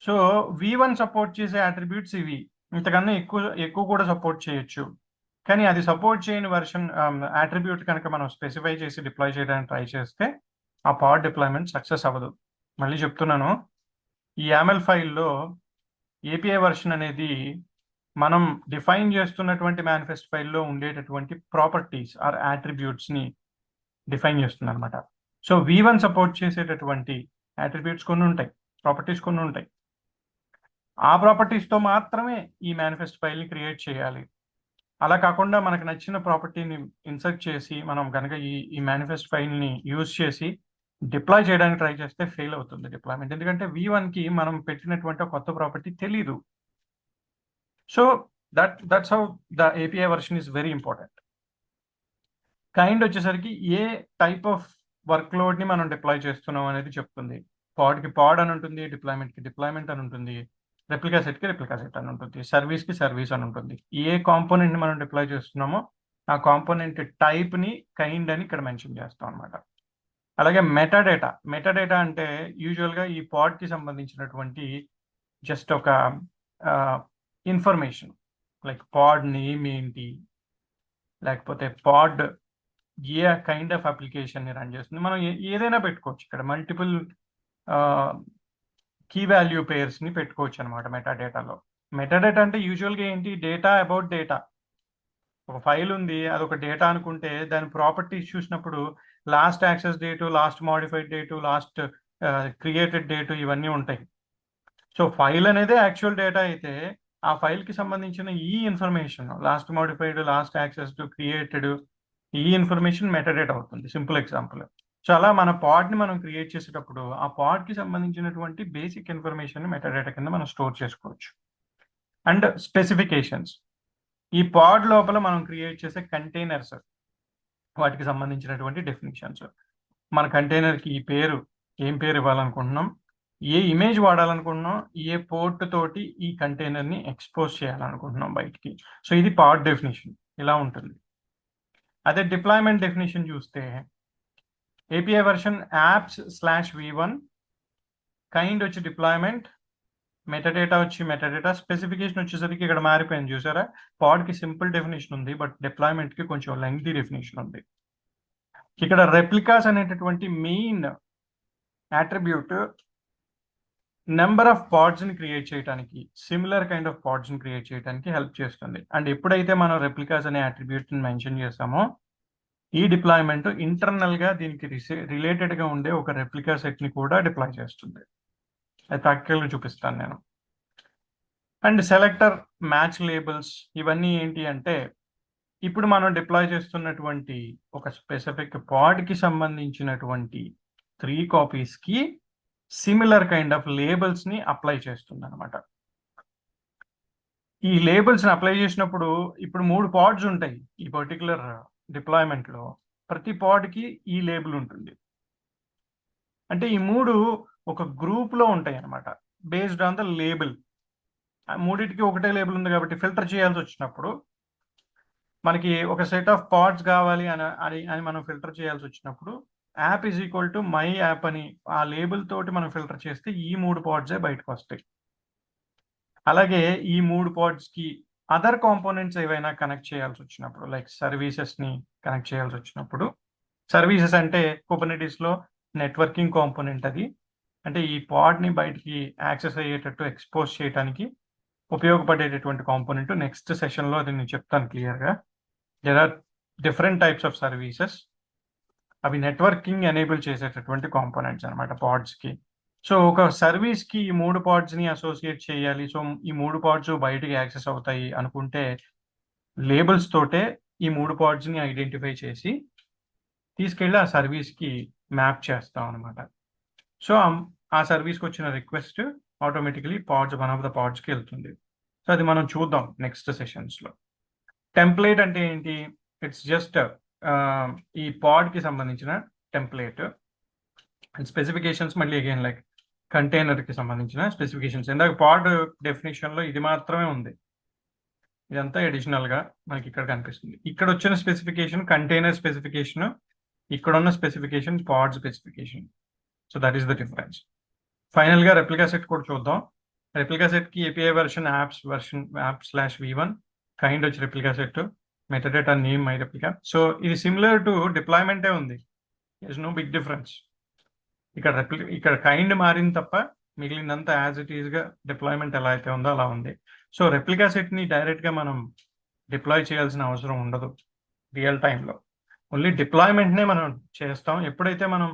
సో V1 సపోర్ట్ చేసే యాట్రిబ్యూట్స్ ఇవి. ఇంతకన్నా ఎక్కువ కూడా సపోర్ట్ చేయొచ్చు. కానీ అది సపోర్ట్ చేయని వెర్షన్ యాట్రిబ్యూట్ కనుక మనం స్పెసిఫై చేసి డిప్లాయ్ చేయడానికి ట్రై చేస్తే ఆ పాడ్ డిప్లాయ్మెంట్ సక్సెస్ అవ్వదు. మళ్ళీ చెప్తున్నాను, ఈ యామెల్ ఫైల్లో ఏపీఐ వెర్షన్ అనేది మనం డిఫైన్ చేస్తున్నటువంటి మేనిఫెస్ట్ ఫైల్లో ఉండేటటువంటి ప్రాపర్టీస్ ఆర్ యాట్రిబ్యూట్స్ని డిఫైన్ చేస్తుంది అనమాట. సో V1 సపోర్ట్ చేసేటటువంటి యాట్రిబ్యూట్స్ కొన్ని ఉంటాయి, ప్రాపర్టీస్ కొన్ని ఉంటాయి. ఆ ప్రాపర్టీస్తో మాత్రమే ఈ మేనిఫెస్ట్ ఫైల్ని క్రియేట్ చేయాలి. అలా కాకుండా మనకు నచ్చిన ప్రాపర్టీని ఇన్సర్ట్ చేసి మనం కనుక ఈ మేనిఫెస్ట్ ఫైల్ని యూజ్ చేసి డిప్లాయ్ చేయడానికి ట్రై చేస్తే ఫెయిల్ అవుతుంది డిప్లాయ్మెంట్. ఎందుకంటే V1కి మనం పెట్టినటువంటి కొత్త ప్రాపర్టీ తెలీదు. So that's how the API version is very important. Kind వచ్చేసరికి ఏ టైప్ ఆఫ్ వర్క్ లోడ్ని మనం డిప్లాయ్ చేస్తున్నాం అనేది చెప్తుంది. పాడ్కి పాడ్ అని ఉంటుంది, డిప్లాయ్మెంట్కి డిప్లాయ్మెంట్ అని ఉంటుంది, రెప్లికా సెట్కి రెప్లికా సెట్ అని ఉంటుంది, సర్వీస్కి సర్వీస్ అని ఉంటుంది. ఏ కాంపోనెంట్ని మనం డిప్లాయ్ చేస్తున్నామో ఆ కాంపోనెంట్ టైప్ని కైండ్ అని ఇక్కడ మెన్షన్ చేస్తాం అనమాట. అలాగే మెటాడేటా అంటే యూజువల్గా ఈ పాడ్కి సంబంధించినటువంటి జస్ట్ ఒక ఇన్ఫర్మేషన్, లైక్ పాడ్ నేమ్ ఏంటి, లేకపోతే పాడ్ ఏ కైండ్ ఆఫ్ అప్లికేషన్ని రన్ చేస్తుంది. మనం ఏదైనా పెట్టుకోవచ్చు. ఇక్కడ మల్టిపుల్ కీ వాల్యూ పేర్స్ని పెట్టుకోవచ్చు అనమాట మెటాడేటాలో. మెటాడేటా అంటే యూజువల్గా ఏంటి, డేటా అబౌట్ డేటా. ఒక ఫైల్ ఉంది, అదొక డేటా అనుకుంటే దాని ప్రాపర్టీస్ చూసినప్పుడు last access date, last modified date, last created date ఇవన్నీ ఉంటాయి. సో ఫైల్ అనేది యాక్చువల్ డేటా అయితే ఆ ఫైల్కి సంబంధించిన ఈ information, last modified, last access created, ఈ ఇన్ఫర్మేషన్ మెటాడేటా అవుతుంది. Simple example. సో అలా మన పాడ్ని మనం క్రియేట్ చేసేటప్పుడు ఆ పాడ్కి సంబంధించినటువంటి బేసిక్ ఇన్ఫర్మేషన్ మెటాడేటా కింద మనం స్టోర్ చేసుకోవచ్చు. అండ్ స్పెసిఫికేషన్స్, ఈ పాడ్ లోపల మనం క్రియేట్ చేసే కంటైనర్స్, వాటికి సంబంధించినటువంటి డెఫినిషన్స్. మన కంటైనర్కి ఈ పేరు, ఏం పేరు ఇవ్వాలనుకుంటున్నాం, ఏ ఇమేజ్ వాడాలనుకుంటున్నాం, ఏ పోర్ట్ తోటి ఈ కంటైనర్ని ఎక్స్పోజ్ చేయాలనుకుంటున్నాం బయటికి. సో ఇది పాడ్ డెఫినిషన్, ఇలా ఉంటుంది. అదే డిప్లాయ్మెంట్ డెఫినిషన్ చూస్తే ఏపీఐ వెర్షన్ apps/v1, కైండ్ వచ్చి డిప్లాయ్మెంట్, మెటాడేటా వచ్చి మెటాడేటా, స్పెసిఫికేషన్ వచ్చేసరికి ఇక్కడ మారిపోయింది చూసారా. పాడ్కి సింపుల్ డెఫినేషన్ ఉంది, బట్ డిప్లాయ్మెంట్కి కొంచెం లెంగ్తీ డెఫినేషన్ ఉంది. ఇక్కడ రెప్లికాస్ అనేటటువంటి main attribute number of pods ని క్రియేట్ చేయడానికి, సిమిలర్ కైండ్ ఆఫ్ పాడ్స్ ని క్రియేట్ చేయడానికి హెల్ప్ చేస్తుంది. అండ్ ఎప్పుడైతే మనం రెప్లికాస్ అనే అట్రిబ్యూట్ ని మెన్షన్ చేస్తామో ఈ డిప్లాయ్మెంట్ ఇంటర్నల్ గా దీనికి రిలేటెడ్ గా ఉండే ఒక రెప్లికా సెట్ ని కూడా డిప్లాయ్ చేస్తుంది. అది ప్రాక్టికల్ గా చూపిస్తాను నేను. అండ్ సెలెక్టర్, మ్యాచ్ లేబుల్స్ ఇవన్నీ ఏంటి అంటే ఇప్పుడు మనం డిప్లాయ్ చేస్తున్నటువంటి ఒక స్పెసిఫిక్ పాడ్ కి సంబంధించినటువంటి 3 కాపీస్ కి సిమిలర్ కైండ్ ఆఫ్ లేబుల్స్ ని అప్లై చేస్తుంది అనమాట. ఈ లేబుల్స్ ని అప్లై చేసినప్పుడు ఇప్పుడు 3 పాడ్స్ ఉంటాయి ఈ పర్టికులర్ డిప్లాయ్మెంట్ లో. ప్రతి పాడ్ కి ఈ లేబుల్ ఉంటుంది. అంటే ఈ 3 ఒక గ్రూప్ లో ఉంటాయి అనమాట, బేస్డ్ ఆన్ ద లేబుల్. మూడింటికి ఒకటే లేబుల్ ఉంది కాబట్టి ఫిల్టర్ చేయాల్సి వచ్చినప్పుడు మనకి ఒక సెట్ ఆఫ్ పాడ్స్ కావాలి అని మనం ఫిల్టర్ చేయాల్సి వచ్చినప్పుడు app is equal to my app అని ఆ లేబుల్ తోటి మనం ఫిల్టర్ చేస్తే ఈ 3 పాడ్సే బయటకు వస్తాయి. అలాగే ఈ 3 పాడ్స్ కి అదర్ కాంపోనెంట్స్ ఏవైనా కనెక్ట్ చేయాల్సి వచ్చినప్పుడు, లైక్ సర్వీసెస్ ని కనెక్ట్ చేయాల్సి వచ్చినప్పుడు, సర్వీసెస్ అంటే కుబర్నెటిస్ లో నెట్వర్కింగ్ కాంపోనెంట్. అది అంటే ఈ పాడ్ ని బయటికి యాక్సెస్ అయ్యేటట్టు ఎక్స్పోజ్ చేయడానికి ఉపయోగపడేటటువంటి కాంపోనెంట్. నెక్స్ట్ సెషన్ లో అది నేను చెప్తాను క్లియర్ గా. There are different types of services. అవి నెట్వర్కింగ్ ఎనేబుల్ చేసేటటువంటి కాంపోనెంట్స్ అనమాట పాడ్స్ కి. సో ఒక సర్వీస్ కి ఈ 3 పాడ్స్ ని అసోసియేట్ చేయాలి, సో ఈ 3 పాడ్స్ బయటికి యాక్సెస్ అవుతాయి అనుకుంటే లేబుల్స్ తోటే ఈ 3 పాడ్స్ ని ఐడెంటిఫై చేసి తీసుకెళ్ళి ఆ సర్వీస్ కి మ్యాప్ చేస్తాం అనమాట. సో ఆ సర్వీస్కి వచ్చిన request automatically pods one of the పాడ్స్కి వెళ్తుంది. సో అది మనం చూద్దాం నెక్స్ట్ సెషన్స్లో. టెంప్లేట్ అంటే ఏంటి? ఇట్స్ జస్ట్ ఈ పాడ్కి సంబంధించిన టెంప్లేట్. అండ్ స్పెసిఫికేషన్స్ మళ్ళీ అగైన్ లైక్ కంటైనర్కి సంబంధించిన స్పెసిఫికేషన్స్. ఇందాక పాడ్ డెఫినేషన్లో ఇది మాత్రమే ఉంది, ఇదంతా అడిషనల్గా మనకి ఇక్కడ కనిపిస్తుంది. ఇక్కడ వచ్చిన స్పెసిఫికేషన్ కంటైనర్ స్పెసిఫికేషన్, ఇక్కడ ఉన్న specification pod specification. So that is the difference. Final గా రెప్లికా సెట్ కూడా చూద్దాం. రెప్లికా సెట్ కి ఏపీఐ వెర్షన్ యాప్/v1, కైండ్ వచ్చి replica set, metadata name my replica. So ఇది సిమిలర్ టు డిప్లాయ్మెంటే ఉంది, ఇస్ నో బిగ్ డిఫరెన్స్. ఇక్కడ కైండ్ మారింది తప్ప మిగిలినంతా యాజ్ ఇట్ ఈస్ గా డిప్లాయ్మెంట్ ఎలా అయితే ఉందో అలా ఉంది. సో రెప్లికా సెట్ ని డైరెక్ట్ గా మనం డిప్లాయ్ చేయాల్సిన అవసరం ఉండదు రియల్ టైంలో. ఓన్లీ డిప్లాయ్మెంట్ నే మనం చేస్తాం. ఎప్పుడైతే మనం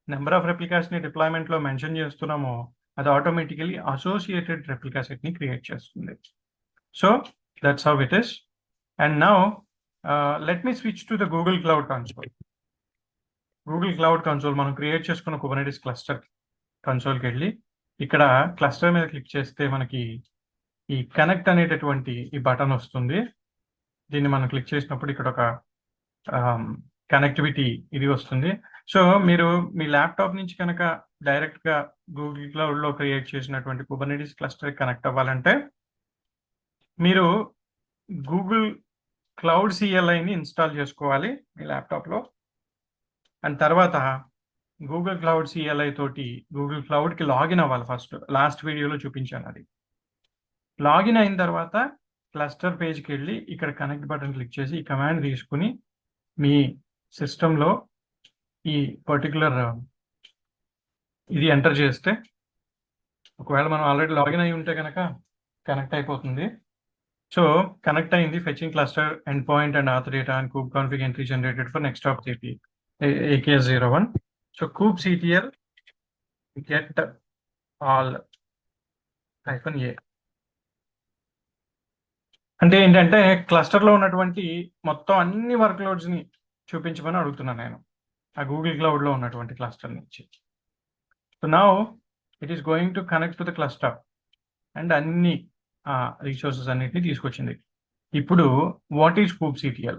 నెంబర్ ఆఫ్ రెప్లికాస్ ని డిప్లాయ్మెంట్ లో మెన్షన్ చేస్తున్నామో అది ఆటోమేటికలీ అసోసియేటెడ్ రెప్లికా సెట్ ని క్రియేట్ చేస్తుంది. So that's how it is. And now let me switch to the Google cloud console. Google cloud console మనం క్రియేట్ చేసుకున్న కుబర్నెటిస్ క్లస్టర్ కన్సోల్కి వెళ్ళి ఇక్కడ క్లస్టర్ మీద క్లిక్ చేస్తే మనకి ఈ కనెక్ట్ అనేటటువంటి ఈ బటన్ వస్తుంది. దీన్ని మనం క్లిక్ చేసినప్పుడు ఇక్కడ ఒక కనెక్టివిటీ ఇది వస్తుంది. సో మీరు మీ ల్యాప్టాప్ నుంచి కనుక డైరెక్ట్ గా గూగుల్ క్లౌడ్ లో క్రియేట్ చేసినటువంటి కుబర్నెటిస్ క్లస్టర్ కనెక్ట్ అవ్వాలంటే మీరు గూగుల్ క్లౌడ్ CLI-ని ఇన్స్టాల్ చేసుకోవాలి మీ ల్యాప్టాప్ లో. అండ్ తర్వాత గూగుల్ క్లౌడ్ CLI తోటి గూగుల్ క్లౌడ్ కి లాగిన్ అవ్వాలి. ఫస్ట్ లాస్ట్ వీడియోలో చూపించాను అది. లాగిన్ అయిన తర్వాత క్లస్టర్ పేజ్కి వెళ్ళి ఇక్కడ కనెక్ట్ బటన్ క్లిక్ చేసి ఈ కమాండ్ తీసుకుని మీ సిస్టంలో ఈ పర్టికులర్ ఇది ఎంటర్ చేస్తే, ఒకవేళ మనం ఆల్రెడీ లాగిన్ అయి ఉంటే కనుక కనెక్ట్ అయిపోతుంది. సో కనెక్ట్ అయింది. Fetching cluster endpoint and auth data and kube config entry generated for next stop JP AKS01. So kubectl get all -a అంటే ఏంటంటే క్లస్టర్ లో ఉన్నటువంటి మొత్తం అన్ని వర్క్ లోడ్స్ ని చూపించమని అడుగుతున్నాను నేను ఆ గూగుల్ క్లౌడ్ లో ఉన్నటువంటి క్లస్టర్ నుంచి. So now it is going to connect to the cluster and అన్ని రిసోర్సెస్ అన్నిటిని తీసుకొచ్చింది. ఇప్పుడు వాట్ ఈస్ kubectl?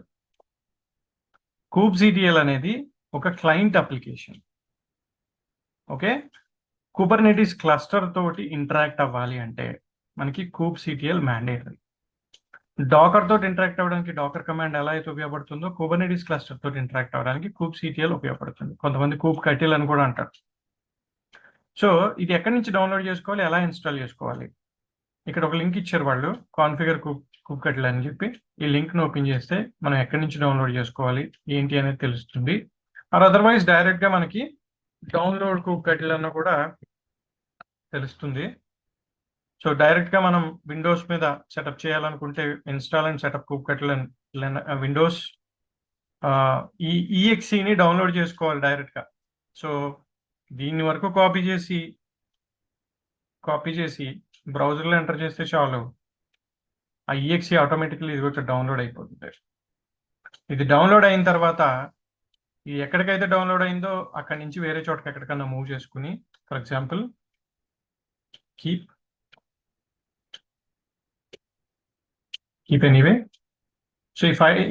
kubectl అనేది ఒక client application. Okay, Kubernetes cluster తోటి ఇంటరాక్ట్ అవ్వాలి అంటే మనకి kubectl మ్యాండేటరీ. డాకర్ తోటి ఇంటరాక్ట్ అవ్వడానికి డాకర్ కమాండ్ ఎలా అయితే ఉపయోగపడుతుందో కుబర్నెటిస్ క్లస్టర్ తోటి ఇంటరాక్ట్ అవ్వడానికి kubectl ఉపయోగపడుతుంది. కొంతమంది kubectl అని కూడా అంటారు. సో ఇది ఎక్కడి నుంచి డౌన్లోడ్ చేసుకోవాలి, ఎలా ఇన్స్టాల్ చేసుకోవాలి? ఇక్కడ ఒక లింక్ ఇచ్చారు వాళ్ళు, కాన్ఫిగర్ kubectl అని చెప్పి. ఈ లింక్ ను ఓపెన్ చేస్తే మనం ఎక్కడి నుంచి డౌన్లోడ్ చేసుకోవాలి ఏంటి అనేది తెలుస్తుంది. ఆర్ అదర్వైజ్ డైరెక్ట్ గా మనకి డౌన్లోడ్ kubectl అన్న కూడా తెలుస్తుంది. సో డైరెక్ట్ గా మనం విండోస్ మీద సెటప్ చేయాలనుకుంటే install and setup kubectl Windows ఈ ఈఎక్సీని డౌన్లోడ్ చేసుకోవాలి డైరెక్ట్ గా. సో దీని వరకు కాపీ చేసి బ్రౌజర్లో ఎంటర్ చేస్తే చాలు, ఆ ఈఎక్సీ ఆటోమేటిక్లీ ఇది వచ్చి డౌన్లోడ్ అయిపోతుంది. ఇది డౌన్లోడ్ అయిన తర్వాత ఇది ఎక్కడికైతే డౌన్లోడ్ అయిందో అక్కడి నుంచి వేరే చోటకి ఎక్కడికన్నా మూవ్ చేసుకుని, for example keep anyway. So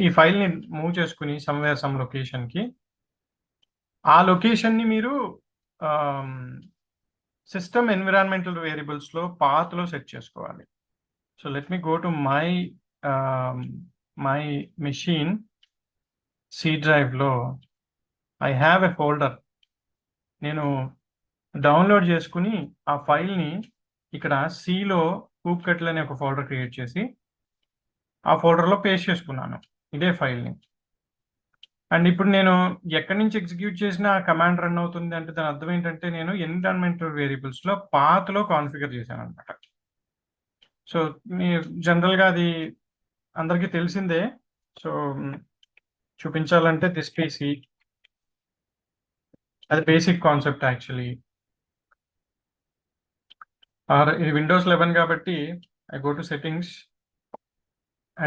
ఈ ఫైల్ ని మూవ్ చేసుకుని సమ్వేర్ సమ్ లొకేషన్ కి, ఆ లొకేషన్ ని మీరు సిస్టమ్ ఎన్విరాన్మెంటల్ వేరియబుల్స్ లో పాత్ లో సెట్ చేసుకోవాలి. So let me go to my machine C drive లో ఐ హ్యావ్ ఎ ఫోల్డర్. నేను డౌన్లోడ్ చేసుకుని ఆ ఫైల్ ని ఇక్కడ సిలో kubectl అనే ఒక ఫోల్డర్ క్రియేట్ చేసి ఆ ఫోల్డర్ లో పేస్ట్ చేసుకున్నాను ఇదే ఫైల్ ని. అండ్ ఇప్పుడు నేను ఎక్కడి నుంచి ఎగ్జిక్యూట్ చేసినా కమాండ్ రన్ అవుతుంది అంటే దాని అర్థం ఏంటంటే నేను ఎన్విరాన్మెంటల్ వేరియబుల్స్ లో పాత్ లో కాన్ఫిగర్ చేశాను అనమాట. సో జనరల్ గా అది అందరికీ తెలిసిందే. సో చూపించాలంటే దిస్ పీసీ, అది బేసిక్ కాన్సెప్ట్ యాక్చువల్లీ. ఇది విండోస్ 11 కాబట్టి I go to settings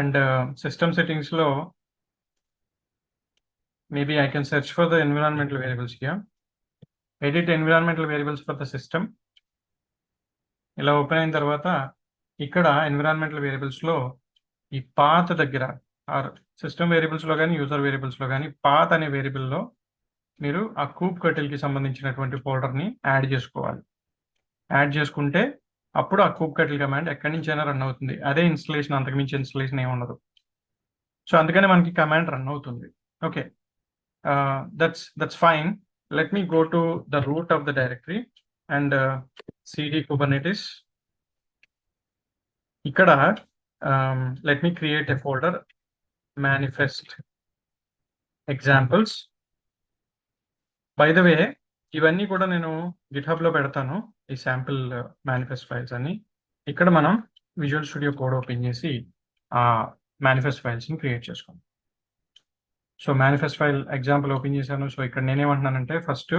and system settings లో maybe I can search for the environmental variables here. Edit environmental variables for the system. ఇలా ఓపెన్ అయిన తర్వాత ఇక్కడ ఎన్విరాన్మెంటల్ వేరియబుల్స్ లో ఈ పాత్ దగ్గర ఆర్ సిస్టమ్ వేరియబుల్స్ లో కానీ యూజర్ వేరియబుల్స్ లో కానీ పాత్ అనే వేరియబుల్ లో మీరు ఆ kubectl కి సంబంధించినటువంటి ఫోల్డర్ ని యాడ్ చేసుకోవాలి. యాడ్ చేసుకుంటే అప్పుడు ఆ kubectl కమాండ్ ఎక్కడి నుంచి అయినా రన్ అవుతుంది. అదే ఇన్స్టలేషన్, అంతకుమించి ఇన్స్టలేషన్ ఏమి ఉండదు. సో అందుకనే మనకి కమాండ్ రన్ అవుతుంది. Okay, that's fine. Let me go to the root of the directory and cd kubernetes. Ikkada let me create a folder manifest examples. By the way, ఇవన్నీ కూడా నేను GitHub లో పెడతాను, ఈ శాంపిల్ మేనిఫెస్ట్ ఫైల్స్ అన్ని. ఇక్కడ మనం విజువల్ స్టూడియో కోడ్ ఓపెన్ చేసి ఆ మేనిఫెస్ట్ ఫైల్స్ ని క్రియేట్ చేసుకోండి. So manifest file example open చేశాను. సో ఇక్కడ నేనేమంటున్నానంటే ఫస్ట్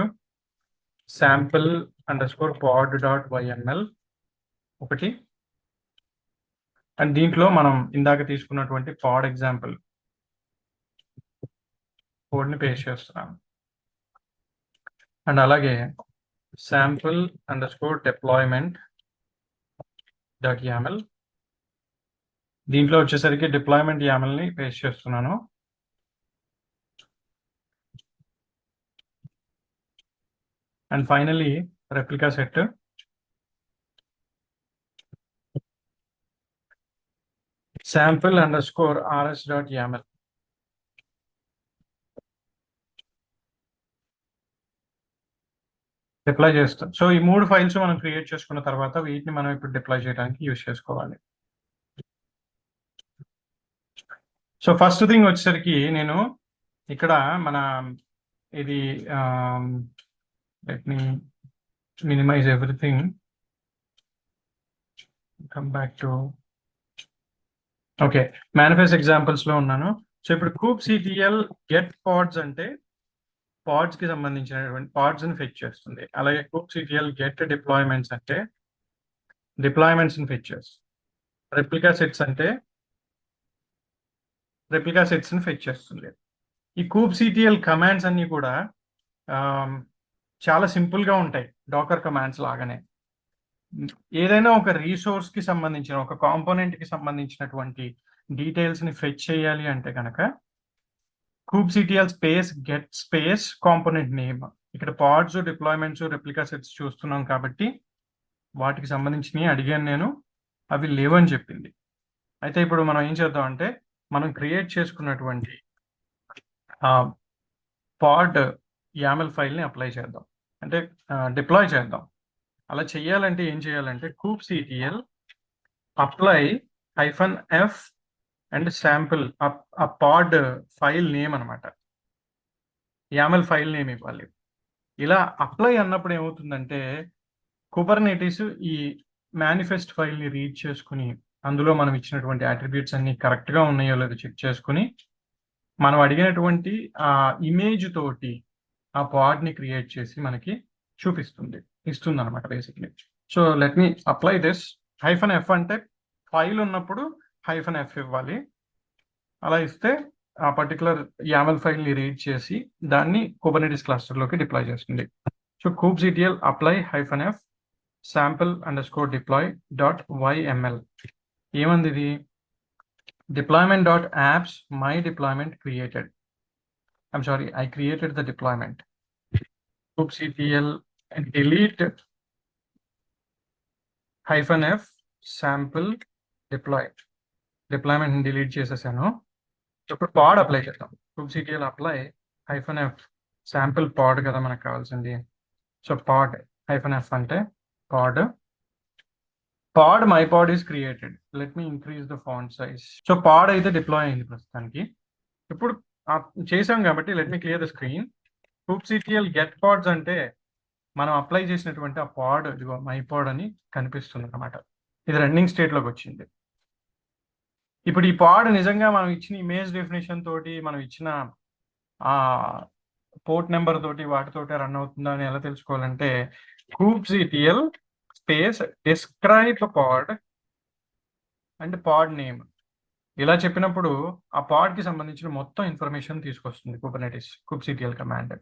sample_pod.yml ఒకటి, అండ్ దీంట్లో మనం ఇందాక తీసుకున్నటువంటి పాడ్ ఎగ్జాంపుల్ కోడ్ ని పేస్ట్ చేస్తున్నాను. అండ్ అలాగే sample_deployment.yaml, దీంట్లో వచ్చేసరికి డిప్లాయ్మెంట్ యామల్ ని పేస్ట్ చేస్తున్నాను. And finally replica set sample_rs.yaml. Deploy చేస్తాం. సో ఈ 3 ఫైల్స్ మనం క్రియేట్ చేసుకున్న తర్వాత వీటిని మనం ఇప్పుడు డిప్లాయ్ చేయడానికి యూజ్ చేసుకోవాలి. సో ఫస్ట్ థింగ్ వచ్చేసరికి నేను ఇక్కడ మన ఇది let me minimize everything, come back to okay manifest examples లో ఉన్నాను. సో ఇప్పుడు kubectl get pods అంటే పాడ్స్ కి సంబంధించినటువంటి పాడ్స్ ని ఫెచ్ చేస్తుంది. అలాగే kubectl get deployments అంటే డిప్లాయ్మెంట్స్ ని ఫెచ్ చేస్తుంది. రెప్లికా సెట్స్ అంటే రెప్లికా సెట్స్ ని ఫెచ్ చేస్తుంది. ఈ kubectl కమాండ్స్ అన్ని కూడా చాలా సింపుల్ గా ఉంటాయి, డాకర్ కమాండ్స్ లాగానే. ఏదైనా ఒక రీసోర్స్ కి సంబంధించిన ఒక కాంపోనెంట్ కి సంబంధించినటువంటి డీటెయిల్స్ ని ఫెచ్ చేయాలి అంటే కనుక kubectl space get space component name. ఇక్కడ పాడ్స్, డిప్లాయ్మెంట్స్, రెప్లికా సెట్స్ చూస్తున్నాం కాబట్టి వాటికి సంబంధించినవి అడిగాను నేను, అవి లేవని చెప్పింది. అయితే ఇప్పుడు మనం ఏం చేద్దాం అంటే మనం క్రియేట్ చేసుకున్నటువంటి పాడ్ YAML ఫైల్ ని అప్లై చేద్దాం, అంటే డిప్లాయ్ చేద్దాం. అలా చేయాలంటే ఏం చేయాలంటే kubectl apply -f and sample, ఆ పాడ్ ఫైల్ నేమ్ అనమాట. యామెల్ ఫైల్ నేమ్ ఇవ్వాలి. ఇలా అప్లై అన్నప్పుడు ఏమవుతుందంటే కుబర్నెటిస్ ఈ మేనిఫెస్ట్ ఫైల్ని రీడ్ చేసుకుని అందులో మనం ఇచ్చినటువంటి అట్రిబ్యూట్స్ అన్ని కరెక్ట్గా ఉన్నాయో లేదో చెక్ చేసుకుని మనం అడిగినటువంటి ఆ ఇమేజ్ తోటి ఆ పాడ్ని క్రియేట్ చేసి మనకి ఇస్తుంది అనమాట basically. So let me apply this. -F అంటే ఫైల్ ఉన్నప్పుడు -F ఇవ్వాలి. అలా ఇస్తే ఆ పర్టికులర్ YAML ఫైల్ని రీడ్ చేసి దాన్ని కుబర్నెటిస్ క్లస్టర్లోకి డిప్లాయ్ చేస్తుంది. So kubectl apply -F sample_deploy.yml ఏమంది ఇది? deployment.apps my deployment created. I'm sorry, I created the deployment. kubectl and delete -F sample deploy. Deployment delete చేసేసాను. ఇప్పుడు పాడ్ అప్లై చేద్దాం. kubectl apply -F sample pod కదా మనకు కావాల్సింది. So pod -F అంటే pod my pod is created. Let me increase the font size. So pod అయితే deploy అయింది ప్రస్తుతానికి. ఇప్పుడు చేసాం కాబట్టి let me clear the screen. kubectl get pods అంటే మనం అప్లై చేసినటువంటి ఆ పాడ్ మై పాడ్ అని కనిపిస్తుంది అనమాట. ఇది రన్నింగ్ స్టేట్లోకి వచ్చింది. ఇప్పుడు ఈ పాడ్ నిజంగా మనం ఇచ్చిన ఇమేజ్ డెఫినేషన్ తోటి మనం ఇచ్చిన ఆ పోర్ట్ నెంబర్ తోటి వాటితోటి రన్ అవుతుందా అని ఎలా తెలుసుకోవాలంటే kubectl space describe pod and pod name ఇలా చెప్పినప్పుడు ఆ పాడ్కి సంబంధించిన మొత్తం ఇన్ఫర్మేషన్ తీసుకొస్తుంది kubectl కమాండ్.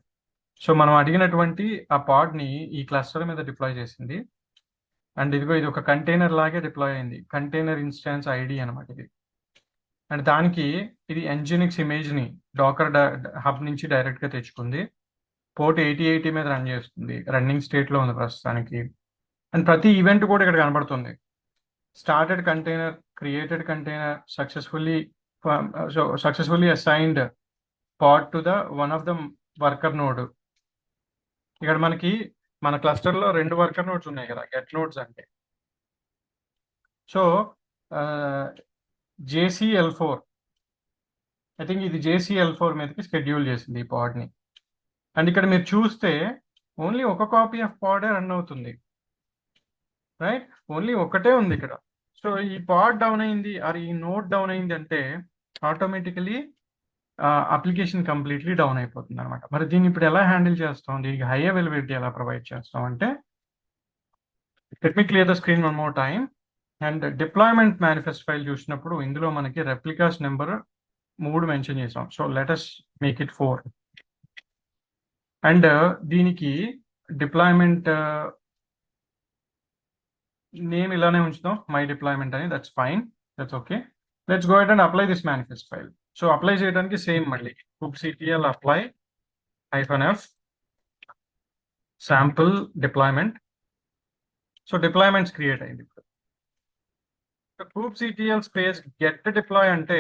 సో మనం అడిగినటువంటి ఆ పాడ్ని ఈ క్లస్టర్ మీద డిప్లాయ్ చేసింది. అండ్ ఇదిగో ఇది ఒక కంటైనర్ లాగే డిప్లాయ్ అయింది. కంటైనర్ ఇన్స్టాన్స్ ఐడి అనమాట ఇది. అండ్ దానికి ఇది nginx ఇమేజ్ని డాకర్ హబ్ నుంచి డైరెక్ట్గా తెచ్చుకుంది. పోర్ట్ 8080 మీద రన్ చేస్తుంది. రన్నింగ్ స్టేట్లో ఉంది ప్రస్తుతానికి. అండ్ ప్రతి ఈవెంట్ కూడా ఇక్కడ కనబడుతుంది. Started container, created container, successfully assigned pod to the one of the worker node. ఇక్కడ మనకి మన క్లస్టర్లో 2 వర్కర్ నోడ్స్ ఉన్నాయి కదా, గెట్ నోడ్స్ అంటే. సో JCL4 ఐ థింక్ ఇది JCL4 మీదకి షెడ్యూల్ చేసింది ఈ పాడ్ని. అండ్ ఇక్కడ మీరు చూస్తే ఓన్లీ ఒక కాపీ ఆఫ్ పాడే రన్ అవుతుంది, రైట్? ఓన్లీ ఒకటే ఉంది ఇక్కడ. సో ఈ పాడ్ డౌన్ అయింది ఆర్ ఈ నోడ్ డౌన్ అయింది అంటే ఆటోమేటికలీ అప్లికేషన్ కంప్లీట్లీ డౌన్ అయిపోతుంది అనమాట. మరి దీన్ని ఇప్పుడు ఎలా హ్యాండిల్ చేస్తాం, దీనికి హై అవైలబిలిటీ ఎలా ప్రొవైడ్ చేస్తాం అంటే let me clear the screen one more time. And deployment manifest file చూసినప్పుడు ఇందులో మనకి రెప్లికాస్ నెంబర్ 3 మెన్షన్ చేసాం. So let us make it 4. And దీనికి డిప్లాయ్మెంట్ నేమ్ ఇలానే ఉంచుదాం, మై డిప్లాయ్మెంట్ అని. That's fine, that's okay. Let's go ahead and apply this manifest file. So apply చేయడానికి same మళ్ళీ kubectl apply -F sample deployment. So deployments create అయింది. ఇప్పుడు kubectl space get deploy అంటే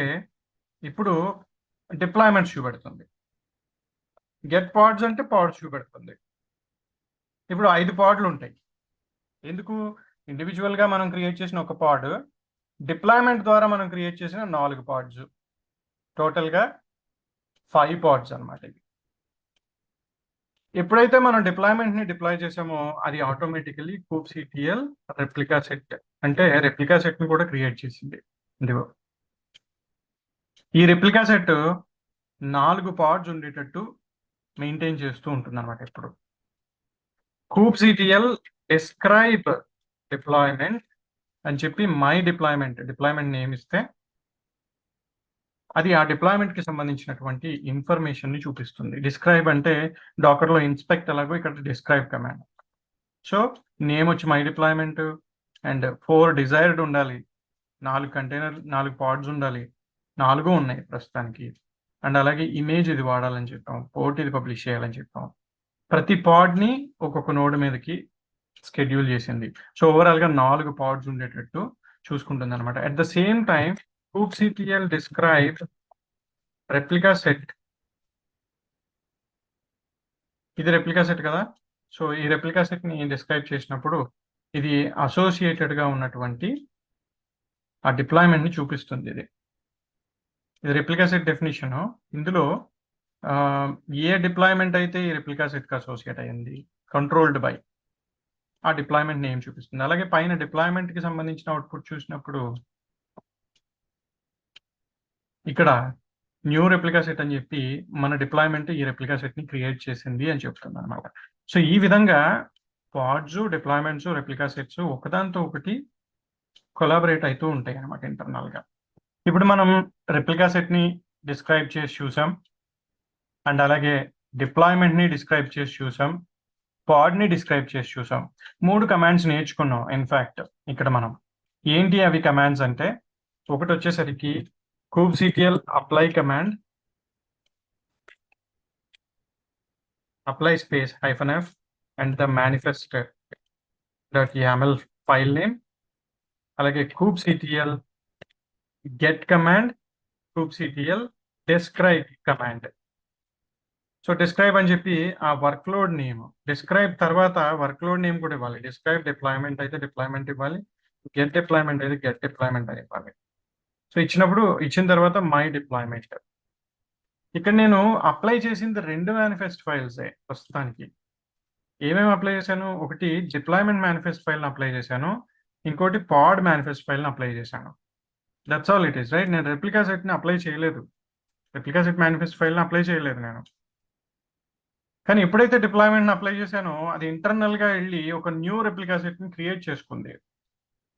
ఇప్పుడు deployments చూపెడుతుంది. గెట్ పాడ్స్ అంటే pads చూపెడుతుంది. ఇప్పుడు 5 పాడ్లు ఉంటాయి. ఎందుకు? ఇండివిజువల్గా మనం క్రియేట్ చేసిన ఒక పాడ్, డిప్లాయ్మెంట్ ద్వారా మనం క్రియేట్ చేసిన 4 పాడ్స్, టోటల్గా 5 పాడ్స్ అనమాట. ఎప్పుడైతే మనం డిప్లాయ్మెంట్ని డిప్లాయ్ చేసామో అది ఆటోమేటికలీ kubectl రెప్లికా సెట్ అంటే రెప్లికా సెట్ని కూడా క్రియేట్ చేసింది. ఇదిగో ఈ రెప్లికా సెట్ 4 పాడ్స్ ఉండేటట్టు మెయింటైన్ చేస్తూ ఉంటుంది అనమాట. ఇప్పుడు kubectl డిస్క్రైబ్ డిప్లాయ్మెంట్ అని చెప్పి మై డిప్లాయ్మెంట్ నేమ్ ఇస్తే అది ఆ డిప్లాయ్మెంట్కి సంబంధించినటువంటి ఇన్ఫర్మేషన్ని చూపిస్తుంది. డిస్క్రైబ్ అంటే డాకర్లో ఇన్స్పెక్ట్ ఎలాగో ఇక్కడ డిస్క్రైబ్ కమాండ్. సో నేమ్ వచ్చి మై డిప్లాయ్మెంట్ అండ్ 4 డిజైర్డ్ ఉండాలి, 4 కంటైనర్, 4 పాడ్స్ ఉండాలి, 4 ఉన్నాయి ప్రస్తుతానికి. అండ్ అలాగే ఇమేజ్ ఇది వాడాలని చెప్పాం, పోర్ట్ ఇది పబ్లిష్ చేయాలని చెప్పాం. ప్రతి పాడ్ని ఒక్కొక్క నోడ్ మీదకి షెడ్యూల్ చేసింది. సో ఓవరాల్గా 4 పాడ్స్ ఉండేటట్టు చూసుకుంటుంది అనమాట. At the same time kubectl describe replica set. ఇది రెప్లికా సెట్ కదా. సో ఈ రెప్లికా సెట్ని డిస్క్రైబ్ చేసినప్పుడు ఇది అసోసియేటెడ్గా ఉన్నటువంటి ఆ డిప్లాయ్మెంట్ని చూపిస్తుంది. ఇది రెప్లికా సెట్ డెఫినేషను. ఇందులో ఏ డిప్లాయ్మెంట్ అయితే ఈ రెప్లికా సెట్కి అసోసియేట్ అయ్యింది, కంట్రోల్డ్ బై, ఆ డిప్లాయ్మెంట్ నేమ్ చూపిస్తుంది. అలాగే పైన డిప్లాయ్మెంట్కి సంబంధించిన అవుట్పుట్ చూసినప్పుడు ఇక్కడ న్యూ రెప్లికా సెట్ అని చెప్పి మన డిప్లాయ్మెంట్ ఈ రెప్లికా సెట్ని క్రియేట్ చేసింది అని చెప్తుంది అనమాట. సో ఈ విధంగా పాడ్స్, డిప్లాయ్మెంట్స్, రెప్లికా సెట్స్ ఒకదాంతో ఒకటి కొలాబరేట్ అవుతూ ఉంటాయి అనమాట ఇంటర్నల్గా. ఇప్పుడు మనం రెప్లికా సెట్ని డిస్క్రైబ్ చేసి చూసాం, అండ్ అలాగే డిప్లాయ్మెంట్ని డిస్క్రైబ్ చేసి చూసాం, పాడ్ని డిస్క్రైబ్ చేసి చూసాం. 3 కమాండ్స్ నేర్చుకున్నాం. ఇన్ఫ్యాక్ట్ ఇక్కడ మనం ఏంటి అవి కమాండ్స్ అంటే, ఒకటి వచ్చేసరికి kubectl apply command, apply space -f and the manifest.yaml file name, అలాగే kubectl get command, kubectl describe command. So describe అని చెప్పి ఆ వర్క్లోడ్ నేమ్, డిస్క్రైబ్ తర్వాత వర్క్లోడ్ నేమ్ కూడా ఇవ్వాలి. డిస్క్రైబ్ డిప్లాయ్మెంట్ అయితే డిప్లాయ్మెంట్ ఇవ్వాలి, గెట్ డిప్లాయ్మెంట్ అయితే గెట్ డిప్లాయ్మెంట్ అని ఇవ్వాలి. సో ఇచ్చిన తర్వాత మై డిప్లాయ్మెంట్. ఇక్కడ నేను అప్లై చేసింది 2 మేనిఫెస్ట్ ఫైల్సే ప్రస్తుతానికి. ఏమేమి అప్లై చేశాను? ఒకటి డిప్లాయ్మెంట్ మేనిఫెస్ట్ ఫైల్ని అప్లై చేశాను, ఇంకోటి పాడ్ మేనిఫెస్ట్ ఫైల్ని అప్లై చేశాను. That's all it is, right? నేను రెప్లికా సెట్ని అప్లై చేయలేదు, రెప్లికా సెట్ మేనిఫెస్ట్ ఫైల్ని అప్లై చేయలేదు నేను. కానీ ఎప్పుడైతే డిప్లాయ్మెంట్ని అప్లై చేశానో అది ఇంటర్నల్గా వెళ్ళి ఒక న్యూ రెప్లికా సెట్ని క్రియేట్ చేసుకుంది.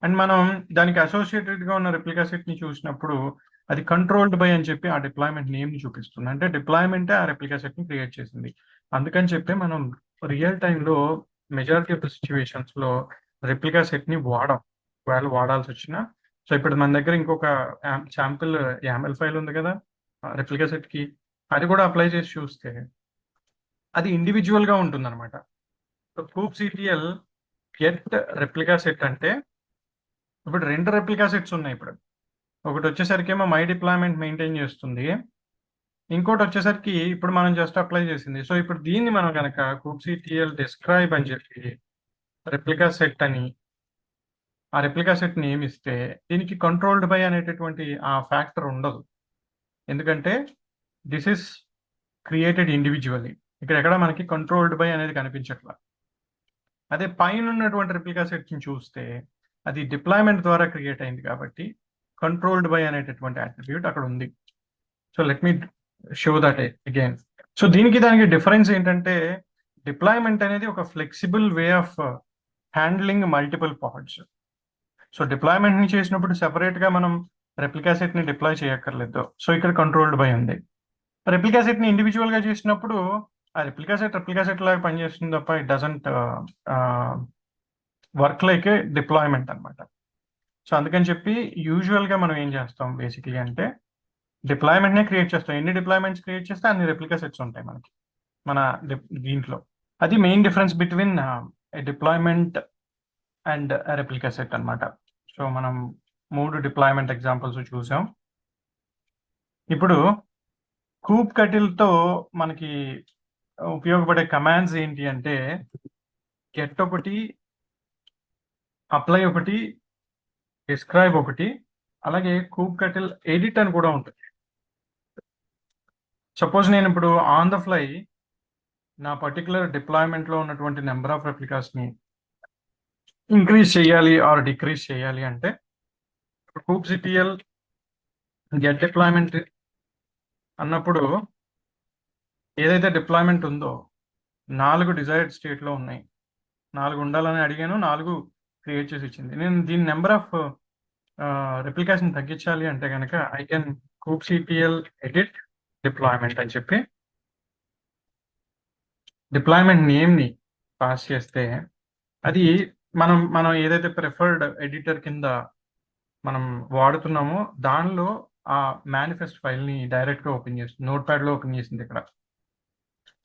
అండ్ మనం దానికి అసోసియేటెడ్గా ఉన్న రెప్లికా సెట్ని చూసినప్పుడు అది కంట్రోల్డ్ బై అని చెప్పి ఆ డిప్లాయ్మెంట్ నేమ్ని చూపిస్తుంది. అంటే డిప్లాయ్మెంటే ఆ రెప్లికా సెట్ని క్రియేట్ చేసింది. అందుకని చెప్పి మనం రియల్ టైంలో మెజారిటీ ఆఫ్ ద సిచ్యువేషన్స్లో రెప్లికా సెట్ని ఒకవేళ వాడాల్సి వచ్చినా. సో ఇప్పుడు మన దగ్గర ఇంకొక శాంపిల్ YAML ఫైల్ ఉంది కదా రెప్లికా సెట్కి, అది కూడా అప్లై చేసి చూస్తే అది ఇండివిజువల్గా ఉంటుంది అనమాట. So kubectl get replica set అంటే ఇప్పుడు 2 రెప్లికా సెట్స్ ఉన్నాయి. ఇప్పుడు ఒకటి వచ్చేసరికి ఏమో మై డిప్లాయ్మెంట్ మెయింటైన్ చేస్తుంది, ఇంకోటి వచ్చేసరికి ఇప్పుడు మనం జస్ట్ అప్లై చేసింది. సో ఇప్పుడు దీన్ని మనం కనుక kubectl డిస్క్రైబ్ అని చెప్పి రెప్లికా సెట్ అని ఆ రెప్లికా సెట్ నేమ్ ఇస్తే దీనికి కంట్రోల్డ్ బై అనేటటువంటి ఆ ఫ్యాక్టర్ ఉండదు. ఎందుకంటే దిస్ ఇస్ క్రియేటెడ్ ఇండివిజువల్లీ. ఇక్కడ ఎక్కడ మనకి కంట్రోల్డ్ బై అనేది కనిపించట్లా. అదే పైన ఉన్నటువంటి రెప్లికా సెట్ని చూస్తే అది డిప్లాయ్మెంట్ ద్వారా క్రియేట్ అయింది కాబట్టి కంట్రోల్డ్ బై అనేటటువంటి అట్రిబ్యూట్ అక్కడ ఉంది. So let me show that again. So దానికి డిఫరెన్స్ ఏంటంటే డిప్లాయ్మెంట్ అనేది ఒక flexible way of handling multiple pods. So డిప్లాయ్మెంట్ని చేసినప్పుడు సెపరేట్గా మనం రెప్లికా సెట్ని డిప్లాయ్ చేయక్కర్లేదు. సో ఇక్కడ కంట్రోల్డ్ బై ఉంది. రెప్లికా సెట్ని ఇండివిజువల్గా చేసినప్పుడు ఆ రెప్లికా సెట్ లాగా పనిచేస్తుంది తప్ప it doesn't work like A deployment అనమాట. సో అందుకని చెప్పి యూజువల్గా మనం ఏం చేస్తాం బేసిక్లీ అంటే డిప్లాయ్మెంట్నే క్రియేట్ చేస్తాం. ఎన్ని డిప్లాయ్మెంట్స్ క్రియేట్ చేస్తే అన్ని రెప్లికా సెట్స్ ఉంటాయి మనకి మన దీంట్లో. అది main difference between deployment and replica set అనమాట. సో మనం 3 డిప్లాయ్మెంట్ ఎగ్జాంపుల్స్ చూసాం. ఇప్పుడు kubectl మనకి ఉపయోగపడే కమాండ్స్ ఏంటి అంటే గెట్ ఒకటి, అప్లై ఒకటి, డిస్క్రైబ్ ఒకటి, అలాగే kubectl ఎడిట్ అని కూడా ఉంటుంది. సపోజ్ నేను ఇప్పుడు ఆన్ ద ఫ్లై నా పర్టికులర్ డిప్లాయ్మెంట్లో ఉన్నటువంటి నెంబర్ ఆఫ్ రెప్లికాస్ని ఇంక్రీజ్ చేయాలి ఆర్ డిక్రీజ్ చేయాలి అంటే kubectl గెట్ డిప్లాయ్మెంట్ అన్నప్పుడు ఏదైతే డిప్లాయ్మెంట్ ఉందో 4 డిజైర్డ్ స్టేట్లో ఉన్నాయి, 4 ఉండాలని అడిగాను, 4 క్రియేట్ చేసి ఇచ్చింది. నేను దీని నెంబర్ ఆఫ్ రెప్లికాస్ని తగ్గించాలి అంటే కనుక I can kubectl edit deployment అని చెప్పి డిప్లాయ్మెంట్ నేమ్ని పాస్ చేస్తే అది మనం ఏదైతే ప్రిఫర్డ్ ఎడిటర్ కింద మనం వాడుతున్నామో దానిలో ఆ మేనిఫెస్ట్ ఫైల్ని డైరెక్ట్గా ఓపెన్ చేస్తుంది, నోట్ ప్యాడ్లో ఓపెన్ చేసింది ఇక్కడ.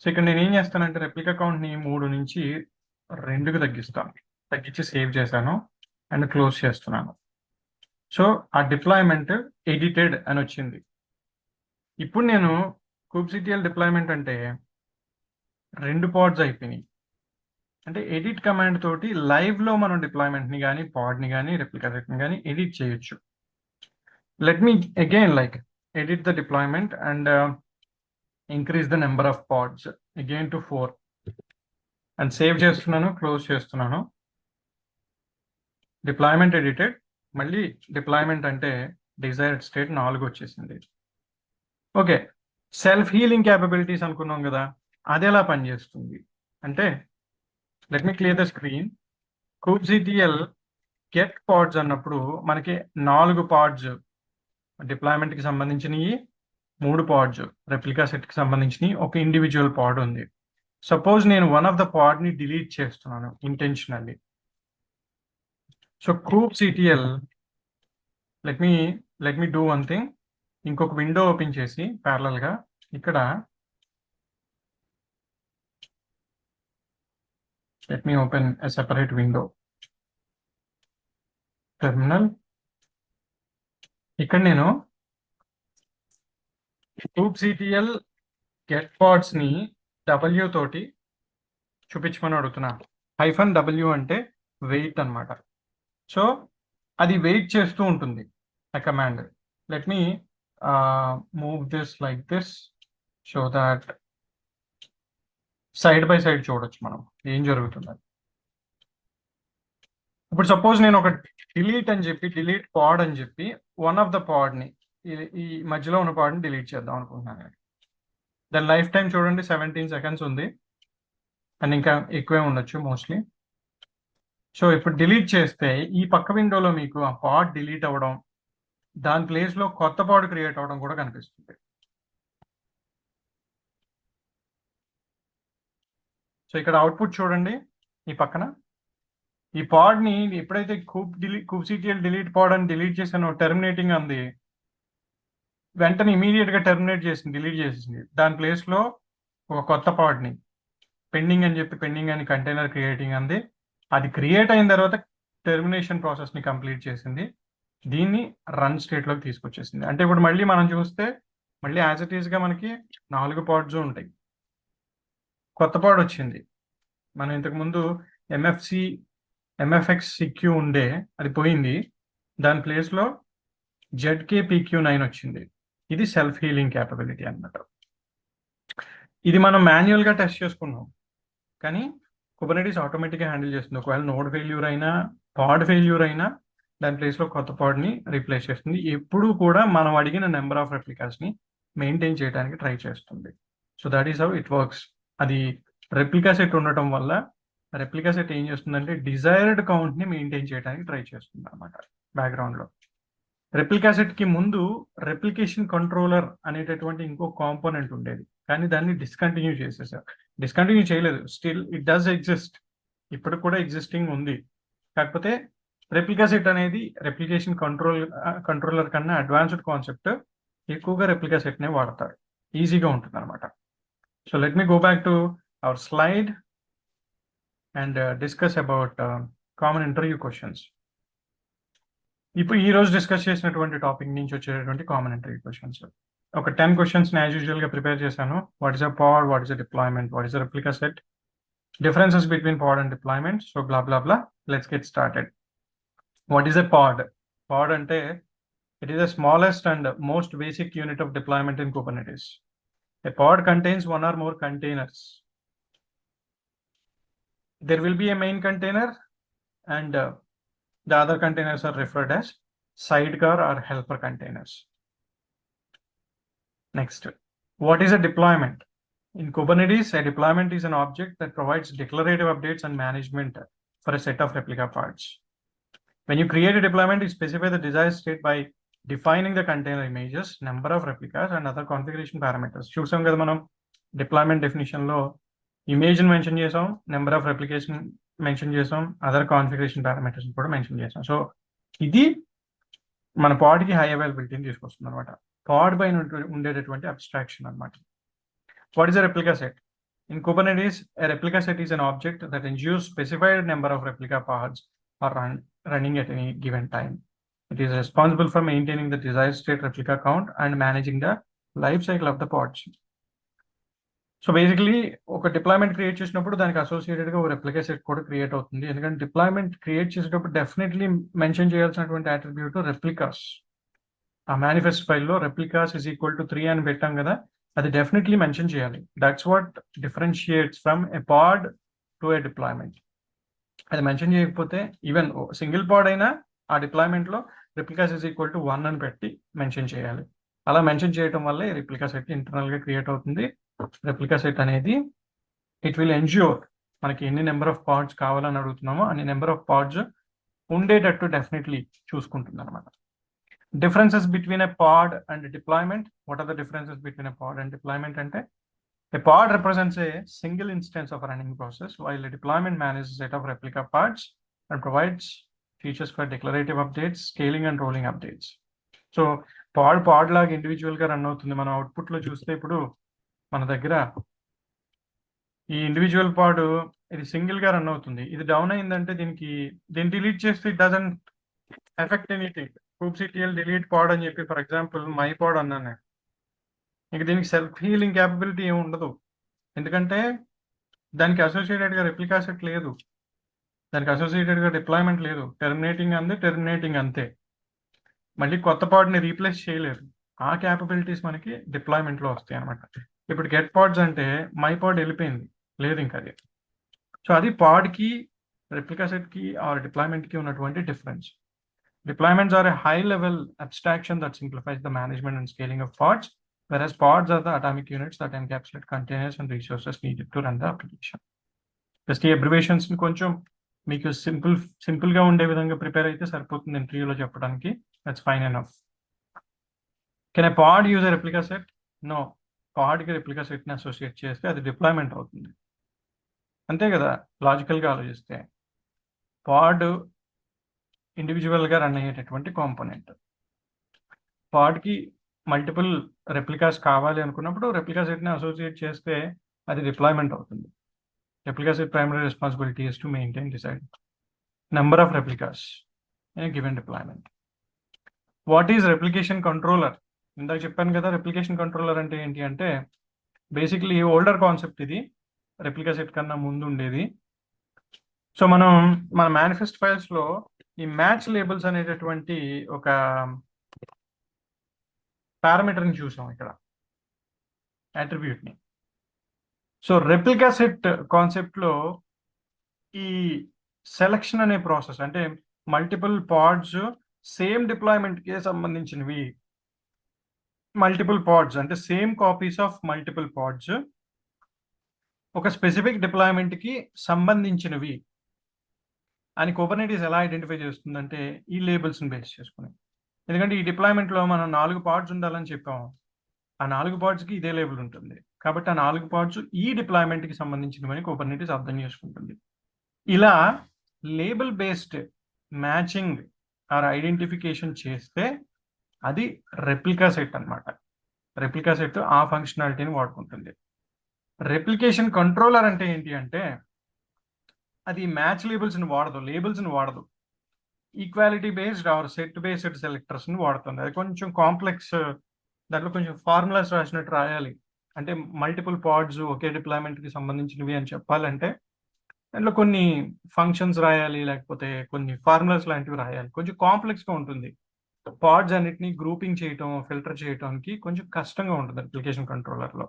సో ఇక్కడ నేను ఏం చేస్తానంటే రెప్లికా కౌంట్ని 3 నుంచి 2కి తగ్గించి సేవ్ చేశాను అండ్ క్లోజ్ చేస్తున్నాను. సో ఆ డిప్లాయ్మెంట్ ఎడిటెడ్ అని వచ్చింది. ఇప్పుడు నేను kubectl డిప్లాయ్మెంట్ అంటే 2 పాడ్స్ అయిపోయినాయి. అంటే ఎడిట్ కమాండ్ తోటి లైవ్లో మనం డిప్లాయ్మెంట్ని కానీ పాడ్ని కానీ రెప్లికా సెట్ని కానీ ఎడిట్ చేయొచ్చు. Let me again edit the deployment and increase the number of pods again to 4 and save చేస్తున్నాను, క్లోజ్ చేస్తున్నాను. డిప్లాయ్మెంట్ ఎడిటెడ్, మళ్ళీ డిప్లాయ్మెంట్ అంటే డిజైర్డ్ స్టేట్ 4 వచ్చేసింది. ఓకే, సెల్ఫ్ హీలింగ్ క్యాపబిలిటీస్ అనుకున్నాం కదా, అది ఎలా పనిచేస్తుంది అంటే let me clear the screen. kubectl get pods అన్నప్పుడు మనకి 4 పాడ్స్ డిప్లాయ్మెంట్ కి సంబంధించినవి, 3 పాడ్స్ రెప్లికా సెట్ కి సంబంధించినవి, ఒక ఇండివిజువల్ పాడ్ ఉంది. సపోజ్ నేను వన్ ఆఫ్ ద పాడ్ ని డిలీట్ చేస్తున్నాను intentionally. So kubectl let me do one thing. ఇంకొక విండో ఓపెన్ చేసి ప్యారలల్ గా ఇక్కడ let me open a separate window. Terminal. ఇక్కడ నేను kubectl get pods ని w తోటి చూపించమని అడుగుతున్నా. -w అంటే వెయిట్ అన్నమాట. సో అది వెయిట్ చేస్తూ ఉంటుంది ఆ command. Let me move this like this so that side by side చూడొచ్చు మనం ఏం జరుగుతుంది. ఇప్పుడు సపోజ్ నేను ఒక డిలీట్ పాడ్ అని చెప్పి వన్ ఆఫ్ ద పాడ్ ని, ఈ మధ్యలో ఉన్న పాడ్ ని డిలీట్ చేద్దాం అనుకుంటున్నాను. దాని లైఫ్ టైం చూడండి 17 seconds ఉంది, అండ్ ఇంకా ఎక్కువే ఉండొచ్చు మోస్ట్లీ. సో ఇప్పుడు డిలీట్ చేస్తే ఈ పక్క విండోలో మీకు ఆ పాడ్ డిలీట్ అవ్వడం, దాని ప్లేస్ లో కొత్త పాడ్ క్రియేట్ అవ్వడం కూడా కనిపిస్తుంది. సో ఇక్కడ అవుట్పుట్ చూడండి, ఈ పక్కన ఈ పాడ్ ని ఎప్పుడైతే kubectl డిలీట్ పాడ్ అని డిలీట్ చేసానో టెర్మినేటింగ్ అంది, వెంటనే ఇమీడియట్ గా టెర్మినేట్ చేసింది, డిలీట్ చేసింది. దాని ప్లేస్ లో ఒక కొత్త పాడ్ ని పెండింగ్ అని చెప్పి పెండింగ్ అని కంటైనర్ క్రియేటింగ్ అంది. అది క్రియేట్ అయిన తర్వాత టెర్మినేషన్ ప్రాసెస్ ని కంప్లీట్ చేసింది, దీన్ని రన్ స్టేట్ లోకి తీసుకొచ్చేసింది. అంటే ఇప్పుడు మళ్ళీ మనం చూస్తే మళ్ళీ యాజ్ ఇట్ ఈస్ గా మనకి 4 పాడ్స్ ఉంటాయి. కొత్త పాడ్ వచ్చింది. మనం ఇంతకు ముందు MFX-CQ ఉండే, అది పోయింది. దాని ప్లేస్ లో ZKPQ9 వచ్చింది. ఇది సెల్ఫ్ హీలింగ్ క్యాపబిలిటీ అన్నమాట. ఇది మనం మాన్యువల్ గా టెస్ట్ చేసుకున్నాం, కానీ కుబర్నెటిస్ ఆటోమేటిక్ గా హ్యాండిల్ చేస్తుంది. ఒకవేళ నోడ్ ఫెయిల్యూర్ అయినా, పాడ్ ఫెయిల్యూర్ అయినా దాని ప్లేస్ లో కొత్త పాడ్ ని రీప్లేస్ చేస్తుంది. ఎప్పుడు కూడా మనం అడిగిన నెంబర్ ఆఫ్ రెప్లికాస్ ని మెయింటైన్ చేయడానికి ట్రై చేస్తుంది. So that is how it works. అది రెప్లికా సెట్ ఉండటం వల్ల రెప్లికా సెట్ ఏం చేస్తుందంటే డిజైర్డ్ కౌంట్ ని మెయింటైన్ చేయడానికి ట్రై చేస్తుంది అనమాట బ్యాక్గ్రౌండ్ లో. రెప్లికా సెట్ కి ముందు రెప్లికేషన్ కంట్రోలర్ అనేటటువంటి ఇంకో కాంపోనెంట్ ఉండేది, కానీ దాన్ని డిస్కంటిన్యూ చేసేసారు. డిస్కంటిన్యూ చేయలేదు, స్టిల్ ఇట్ డస్ ఎగ్జిస్ట్, ఇప్పుడు కూడా ఎగ్జిస్టింగ్ ఉంది. కాకపోతే రెప్లికా సెట్ అనేది రెప్లికేషన్ కంట్రోలర్ కన్నా అడ్వాన్స్డ్ కాన్సెప్ట్. ఎక్కువగా రెప్లికా సెట్ నే వాడతారు, ఈజీగా ఉంటుంది అనమాట. So let me go back to our slide and discuss about common interview questions. ఇప్పుడు ఈ రోజు డిస్కస్ చేసినటువంటి టాపిక్ నుంచి వచ్చేటువంటి కామన్ ఇంటర్వ్యూ క్వశ్చన్స్ ఒక 10 క్వశ్చన్స్ యాజ్ యూజువల్ గా ప్రిపేర్ చేశాను. What is a pod, what is a deployment, what is a replica set, differences between pod and deployment. So blah blah blah, let's get started. What is a pod? Pod ante it is the smallest and most basic unit of deployment in Kubernetes. A pod contains one or more containers. There will be a main container and the other containers are referred as sidecar or helper containers. Next, what is a deployment? In Kubernetes, a deployment is an object that provides declarative updates and management for a set of replica pods. When you create a deployment, you specify the desired state by defining the container images, number of replicas, and other configuration parameters. చూసాం కదా మనం deployment definition లో image mention చేసాం, number of replication mention చేసాం, other configuration parameters కూడా mention చేసాం. So ఇది మన పాడ్ కి హై అవైలబిలిటీని తీసుకొస్తుంది అనమాట. పాడ్ పైన ఉండేటటువంటి అబ్స్ట్రాక్షన్ అనమాట. What is a replica set? In Kubernetes, a replica set is an object that ensures specified number of replica pods are running at any given time. It is responsible for maintaining the desired state replica count and managing the life cycle of the pods. So basically ఒక deployment create చేసినప్పుడు దానికి associated గా ఒక replica set కూడా create అవుతుంది. ఎందుకంటే deployment create చేసేటప్పుడు definitely mention చేయాల్సినటువంటి అట్రిబ్యూట్ రెప్లికాస్. ఆ మేనిఫెస్ట్ ఫైల్లో రెప్లికాస్ ఇస్ ఈక్వల్ టు 3 అని పెట్టాం కదా, అది డెఫినెట్లీ మెన్షన్ చేయాలి. That's what differentiates from a pod to a deployment. అది మెన్షన్ చేయకపోతే ఈవెన్ సింగిల్ పాడ్ అయినా ఆ డిప్లాయ్మెంట్లో రిప్లికాస్ ఈజ్ ఈక్వల్ టు 1 అని పెట్టి మెన్షన్ చేయాలి. అలా మెన్షన్ చేయడం వల్ల రిప్లికా సెట్ ఇంటర్నల్గా క్రియేట్ అవుతుంది. రెప్లికా సెట్ అనేది ఇట్ విల్ ఎన్ష్యూర్ మనకి ఎన్ని నెంబర్ ఆఫ్ పాడ్స్ కావాలని అడుగుతున్నామో అన్ని నెంబర్ ఆఫ్ పాడ్స్ ఉండేటట్టు డెఫినెట్లీ చూసుకుంటుంది అనమాట. Differences between a pod and a deployment. What are the differences between a pod and deployment? Ante a pod represents a single instance of a running process, while a deployment manages a set of replica pods and provides features for declarative updates, scaling and rolling updates. So pod లాగా individual గా run అవుతుంది. మనం output లో చూస్తే ఇప్పుడు మన దగ్గర ఈ ఇండివిజువల్ పాడ్ ఇది సింగిల్ గా రన్ అవుతుంది. ఇది డౌన్ అయిందంటే దీన్ని డిలీట్ చేస్తే it doesn't effect anything. kubectl delete pod అని చెప్పి ఫర్ ఎగ్జాంపుల్ మై పాడ్ అన్నాను నేను. ఇక దీనికి సెల్ఫ్ హీలింగ్ క్యాపబిలిటీ ఏమి ఉండదు, ఎందుకంటే దానికి అసోసియేటెడ్గా రెప్లికా సెట్ లేదు, దానికి అసోసియేటెడ్గా డిప్లాయ్మెంట్ లేదు. టెర్మినేటింగ్ అంతే. మళ్ళీ కొత్త పాడ్ని రీప్లేస్ చేయలేదు. ఆ క్యాపబిలిటీస్ మనకి డిప్లాయ్మెంట్లో వస్తాయి అనమాట. ఇప్పుడు గెట్ పాడ్స్ అంటే మై పాడ్ వెళ్ళిపోయింది, లేదు ఇంకా అది. సో అది పాడ్కి రెప్లికా సెట్కి ఆర్ డిప్లాయ్మెంట్కి ఉన్నటువంటి difference. Deployments are a high-level abstraction that simplifies the management and scaling of pods, whereas pods are the atomic units that encapsulate containers and resources needed to run the application. Just ఈ abbreviations ని కొంచెం మీకు simple గా ఉండే విధంగా prepare అయితే సరిపోతుంది ఇంటర్వ్యూలో చెప్పడానికి. That's fine enough. Can a pod use a replica set? No. పాడ్కి రెప్లికా సెట్ని అసోసియేట్ చేస్తే అది డిప్లాయ్మెంట్ అవుతుంది, అంతే కదా లాజికల్గా ఆలోచిస్తే. పాడ్ ఇండివిజువల్గా రన్ అయ్యేటటువంటి కాంపోనెంట్. పాడ్కి మల్టిపుల్ రెప్లికాస్ కావాలి అనుకున్నప్పుడు రెప్లికా సెట్ని అసోసియేట్ చేస్తే అది డిప్లాయ్మెంట్ అవుతుంది. Replica set primary responsibility is to maintain decide number of replicas in a given deployment. What is replication controller? ఇందాక చెప్పాను కదా, రెప్లికేషన్ కంట్రోలర్ అంటే ఏంటి అంటే బేసిక్లీ ఓల్డర్ కాన్సెప్ట్ ఇది, రెప్లికా సెట్ కన్నా ముందు ఉండేది. సో మనం మన మేనిఫెస్ట్ ఫైల్స్లో ఈ మ్యాచ్ లేబుల్స్ అనేటటువంటి ఒక పారామీటర్ని చూసాం ఇక్కడ, అట్రిబ్యూట్ని. సో రెప్లికా సెట్ కాన్సెప్ట్లో ఈ సెలక్షన్ అనే ప్రాసెస్, అంటే మల్టిపుల్ పాడ్స్ సేమ్ డిప్లాయ్మెంట్కి సంబంధించినవి, మల్టిపుల్ పాడ్స్ అంటే same copies of multiple pods ఒక స్పెసిఫిక్ డిప్లాయ్మెంట్కి సంబంధించినవి అని కుబర్నెటీస్ ఎలా ఐడెంటిఫై చేస్తుందంటే ఈ లేబుల్స్ని బేస్ చేసుకుని. ఎందుకంటే ఈ డిప్లాయ్మెంట్లో మనం 4 పాడ్స్ ఉండాలని చెప్పాము, ఆ 4 పాడ్స్కి ఇదే లేబుల్ ఉంటుంది, కాబట్టి ఆ 4 పాడ్స్ ఈ డిప్లాయ్మెంట్కి సంబంధించినవని కుబర్నెటీస్ అర్థం చేసుకుంటుంది. ఇలా label based matching or identification చేస్తే అది రెప్లికా సెట్ అనమాట. రెప్లికా సెట్ ఆ ఫంక్షనాలిటీని వాడుకుంటుంది. రెప్లికేషన్ కంట్రోలర్ అంటే ఏంటి అంటే అది మ్యాచ్ లేబుల్స్ని వాడదు, equality based or set based సెలెక్టర్స్ని వాడుతుంది. అది కొంచెం కాంప్లెక్స్, దాంట్లో కొంచెం ఫార్ములాస్ రాసినట్టు రాయాలి. అంటే మల్టిపుల్ పాడ్స్ ఒకే డిప్లాయ్మెంట్కి సంబంధించినవి అని చెప్పాలంటే దాంట్లో కొన్ని ఫంక్షన్స్ రాయాలి, లేకపోతే కొన్ని ఫార్ములాస్ లాంటివి రాయాలి. కొంచెం కాంప్లెక్స్గా ఉంటుంది. పాడ్స్ అన్నిటిని గ్రూపింగ్ చేయటం, ఫిల్టర్ చేయడానికి కొంచెం కష్టంగా ఉంటుంది రెప్లికేషన్ కంట్రోలర్లో.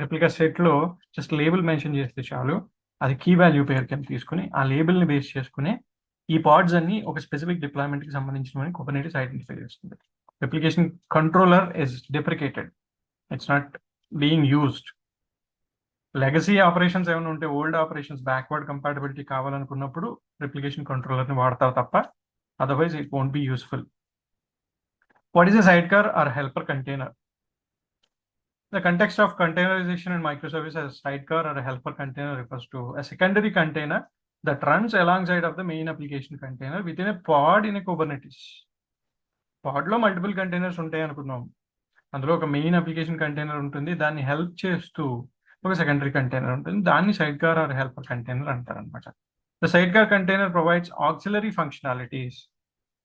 రెప్లికా సెట్లో జస్ట్ లేబుల్ మెన్షన్ చేస్తే చాలు, అది కీ వాల్యూ పేరు కింద తీసుకుని ఆ లేబుల్ని బేస్ చేసుకుని ఈ పాడ్స్ అన్ని ఒక స్పెసిఫిక్ డిప్లాయ్మెంట్కి సంబంధించినవని కుబర్నెటీస్ ఐడెంటిఫై చేస్తుంది. Replication controller is deprecated, it's not being used. Legacy operations ఏమైనా ఉంటే, ఓల్డ్ ఆపరేషన్స్ బ్యాక్వర్డ్ కంపాటబిలిటీ కావాలనుకున్నప్పుడు రెప్లికేషన్ కంట్రోలర్ని వాడతారు తప్ప, otherwise it won't be useful. What is a sidecar or helper container? The context of containerization in microservice as sidecar or a helper container refers to a secondary container that runs alongside of the main application container within a pod in a Kubernetes. Pod lo multiple containers ఉంటాయి అనుకున్నాం, అందులో ఒక main application container ఉంటుంది, దాన్ని help చేస్తూ ఒక secondary container ఉంటుంది, దాన్ని sidecar or helper container అంటారు అనమాట. The sidecar container provides auxiliary functionalities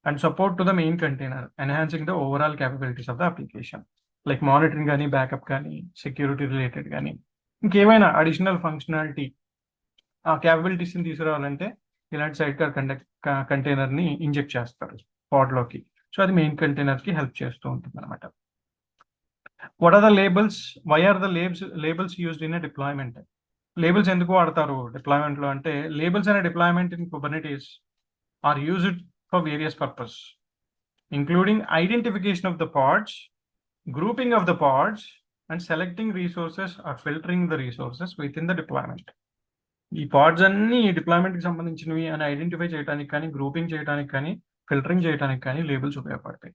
and support to the main container, enhancing the overall capabilities of the application. Like monitoring కానీ, backup కానీ, security related కానీ, ఇంకేమైనా additional functionality ఆ క్యాపబిలిటీస్ని తీసుకురావాలంటే ఇలాంటి side car కంటైనర్ని inject చేస్తారు పాడ్లోకి. సో అది main కంటైనర్కి help చేస్తూ ఉంటుంది అనమాట. What are the labels? Why are the labels used in a deployment? Labels ఎందుకు వాడతారు deployment లో అంటే labels and deployment in Kubernetes are used for various purposes, including identification of the pods, grouping of the pods, and selecting resources or filtering the resources within the deployment. ఈ pods అన్ని deployment కి సంబంధించినవి అని identify చేయడానికి కానీ, grouping చేయడానికి కానీ, filtering చేయడానికి కానీ లేబుల్స్ ఉపయోగపడతాయి.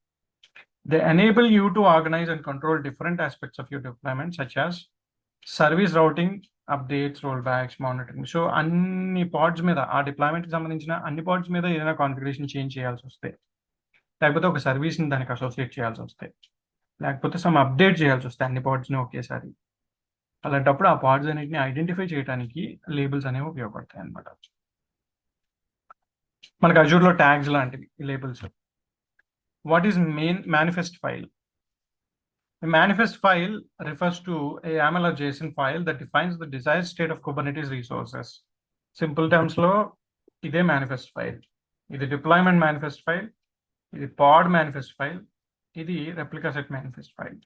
They enable you to organize and control different aspects of your deployment, such as service routing, updates, rollbacks, monitoring. So అన్ని పాడ్స్ మీద, ఆ డిప్లాయ్మెంట్ కి సంబంధించిన అన్ని పాడ్స్ మీద ఏదైనా కాన్ఫిగరేషన్ చేంజ్ చేయాల్సి వస్తే, లేకపోతే ఒక సర్వీస్ని దానికి అసోసియేట్ చేయాల్సి వస్తే, లేకపోతే సమ్ అప్డేట్ చేయాల్సి వస్తే అన్ని పాడ్స్ని ఒకేసారి, అలాంటప్పుడు ఆ పాడ్స్ అన్నిటిని ఐడెంటిఫై చేయడానికి లేబుల్స్ అనేవి ఉపయోగపడతాయి అన్నమాట. మనకి అజూర్లో ట్యాగ్స్ లాంటివి labels. What is manifest file? A manifest file refers to a YAML or JSON file that defines the desired state of Kubernetes resources. Simple terms లో ఇదే manifest file. ఇది deployment manifest file, ఇది pod manifest file, ఇది replica set manifest file.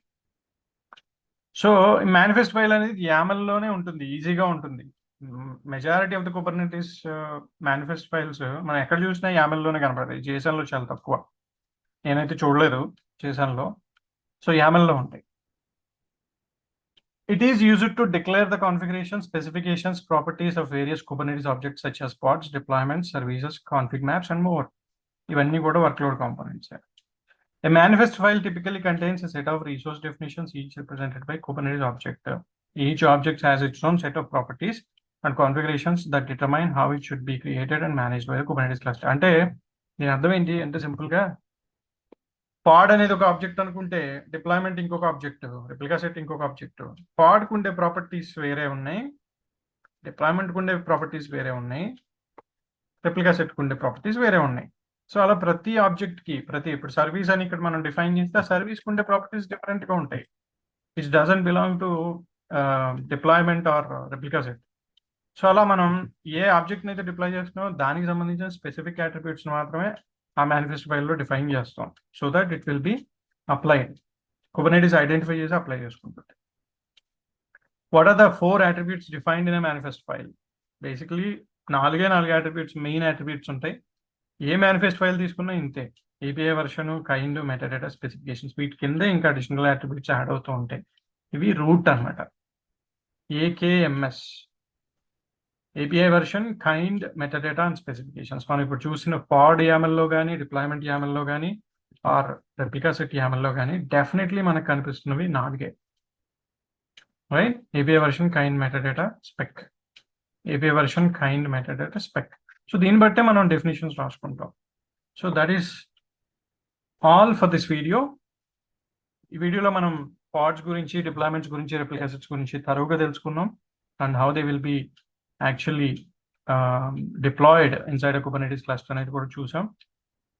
So manifest file అనేది YAML లోనే ఉంటుంది, ఈజీగా ఉంటుంది. Majority of the Kubernetes manifest files మనం ఎక్కడ చూసినా YAML లోనే కనపడతాయి. JSON లో చాలా తక్కువ, నేనైతే చూడలేదు JSON-లో. సో YAML-లో ఉంటాయి. It is used to declare the configuration, specifications, properties of various Kubernetes objects such as pods, deployments, services, config maps, and more. ఇవన్నీ కూడా workload components. A manifest file typically contains a set of resource definitions, each represented by Kubernetes object. Each object has its own set of properties and configurations that determine how it should be created and managed by the Kubernetes cluster. అంటే దీని అర్థం ఏంటి అంటే సింపుల్గా, పాడ్ అనేది ఒక object అనుకుంటే, deployment ఇంకొక ఆబ్జెక్ట్, రెప్లికా సెట్ ఇంకొక ఆబ్జెక్ట్. పాడ్కు ఉండే ప్రాపర్టీస్ వేరే ఉన్నాయి, డిప్లాయ్మెంట్కు ఉండే ప్రాపర్టీస్ వేరే ఉన్నాయి, రెప్లికా సెట్కు ఉండే ప్రాపర్టీస్ వేరే ఉన్నాయి. సో అలా ప్రతి ఆబ్జెక్ట్కి, ఇప్పుడు సర్వీస్ అని ఇక్కడ మనం డిఫైన్ చేస్తే ఆ సర్వీస్కి ఉండే ప్రాపర్టీస్ డిఫరెంట్గా ఉంటాయి, which doesn't belong to deployment or replica set. So అలా మనం ఏ ఆబ్జెక్ట్ని అయితే డిప్లాయ్ చేస్తున్నామో దానికి సంబంధించిన స్పెసిఫిక్ అట్రిబ్యూట్స్ మాత్రమే ఆ మేనిఫెస్ట్ ఫైల్లో డిఫైన్ చేస్తాం, so that it will be applied. Kubernetes identify చేసి అప్లై చేసుకుంటుంది. What are the 4 attributes defined in a manifest file? Basically 4 attributes, main attributes ఉంటాయి. ఏ మేనిఫెస్ట్ ఫైల్ తీసుకున్నా ఇంతే. API version, kind, metadata, specifications, వీటి కింద ఇంకా అడిషనల్ అట్రిబ్యూట్స్ యాడ్ అవుతూ ఉంటాయి. ఇవి రూట్ అనమాట. AKMS, API version, kind, metadata and specifications. మనం ఇప్పుడు చూసిన పాడ్ YAML-లో కానీ, డిప్లాయ్మెంట్ YAML-లో కానీ, ఆర్ రెప్లికా సెట్ YAML-లో కానీ డెఫినెట్లీ మనకు కనిపిస్తున్నవి 4. Right? API version, kind, metadata, spec. API version, kind, metadata, spec. So దీన్ని బట్టే మనం డెఫినేషన్స్ రాసుకుంటాం. So that is all for this video. ఈ వీడియోలో మనం పాడ్స్ గురించి, డిప్లాయ్మెంట్స్ గురించి, రెప్లికా సెట్స్ గురించి తరువుగా తెలుసుకున్నాం, and how they will be actually deployed inside Kubernetes cluster అనేది కూడా చూసాం.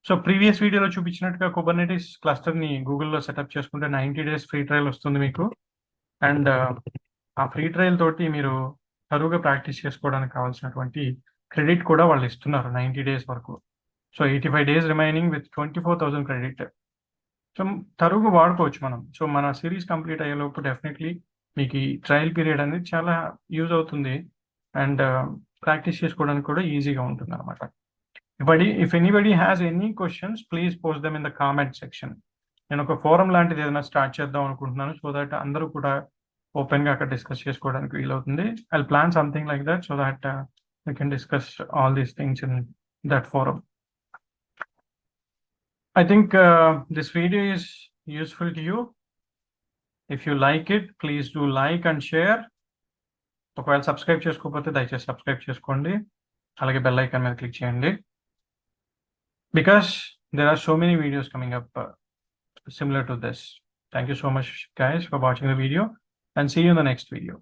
సో ప్రీవియస్ వీడియోలో చూపించినట్టుగా Kubernetes క్లస్టర్ని గూగుల్లో సెటప్ చేసుకుంటే 90 days ఫ్రీ ట్రయల్ వస్తుంది మీకు. అండ్ ఆ ఫ్రీ ట్రయల్ తోటి మీరు తరువుగా ప్రాక్టీస్ చేసుకోవడానికి కావాల్సినటువంటి క్రెడిట్ కూడా వాళ్ళు ఇస్తున్నారు 90 days వరకు. So 85 days remaining with 24,000 credit. So తరువుగా వాడుకోవచ్చు మనం. సో మన సిరీస్ కంప్లీట్ అయ్యేలోపు డెఫినెట్లీ మీకు ఈ ట్రయల్ పీరియడ్ అనేది చాలా యూజ్ అవుతుంది, అండ్ ప్రాక్టీస్ చేసుకోవడానికి కూడా ఈజీగా ఉంటుంది అనమాట. If anybody has any questions, please post them in the comment section. నేను ఒక ఫోరం లాంటిది ఏదైనా స్టార్ట్ చేద్దాం అనుకుంటున్నాను, సో దట్ అందరూ కూడా ఓపెన్గా అక్కడ డిస్కస్ చేసుకోవడానికి వీలవుతుంది. I will plan something like that, so that we can discuss all these things in that forum. I think this video is useful to you. If you like it, please do like and share. ఒకవేళ subscribe చేసుకోకపోతే దయచేసి subscribe చేసుకోండి, అలాగే bell icon మీద click చేయండి, because there are so many videos coming up similar to this. Thank you so much guys for watching the video, and see you in the next video.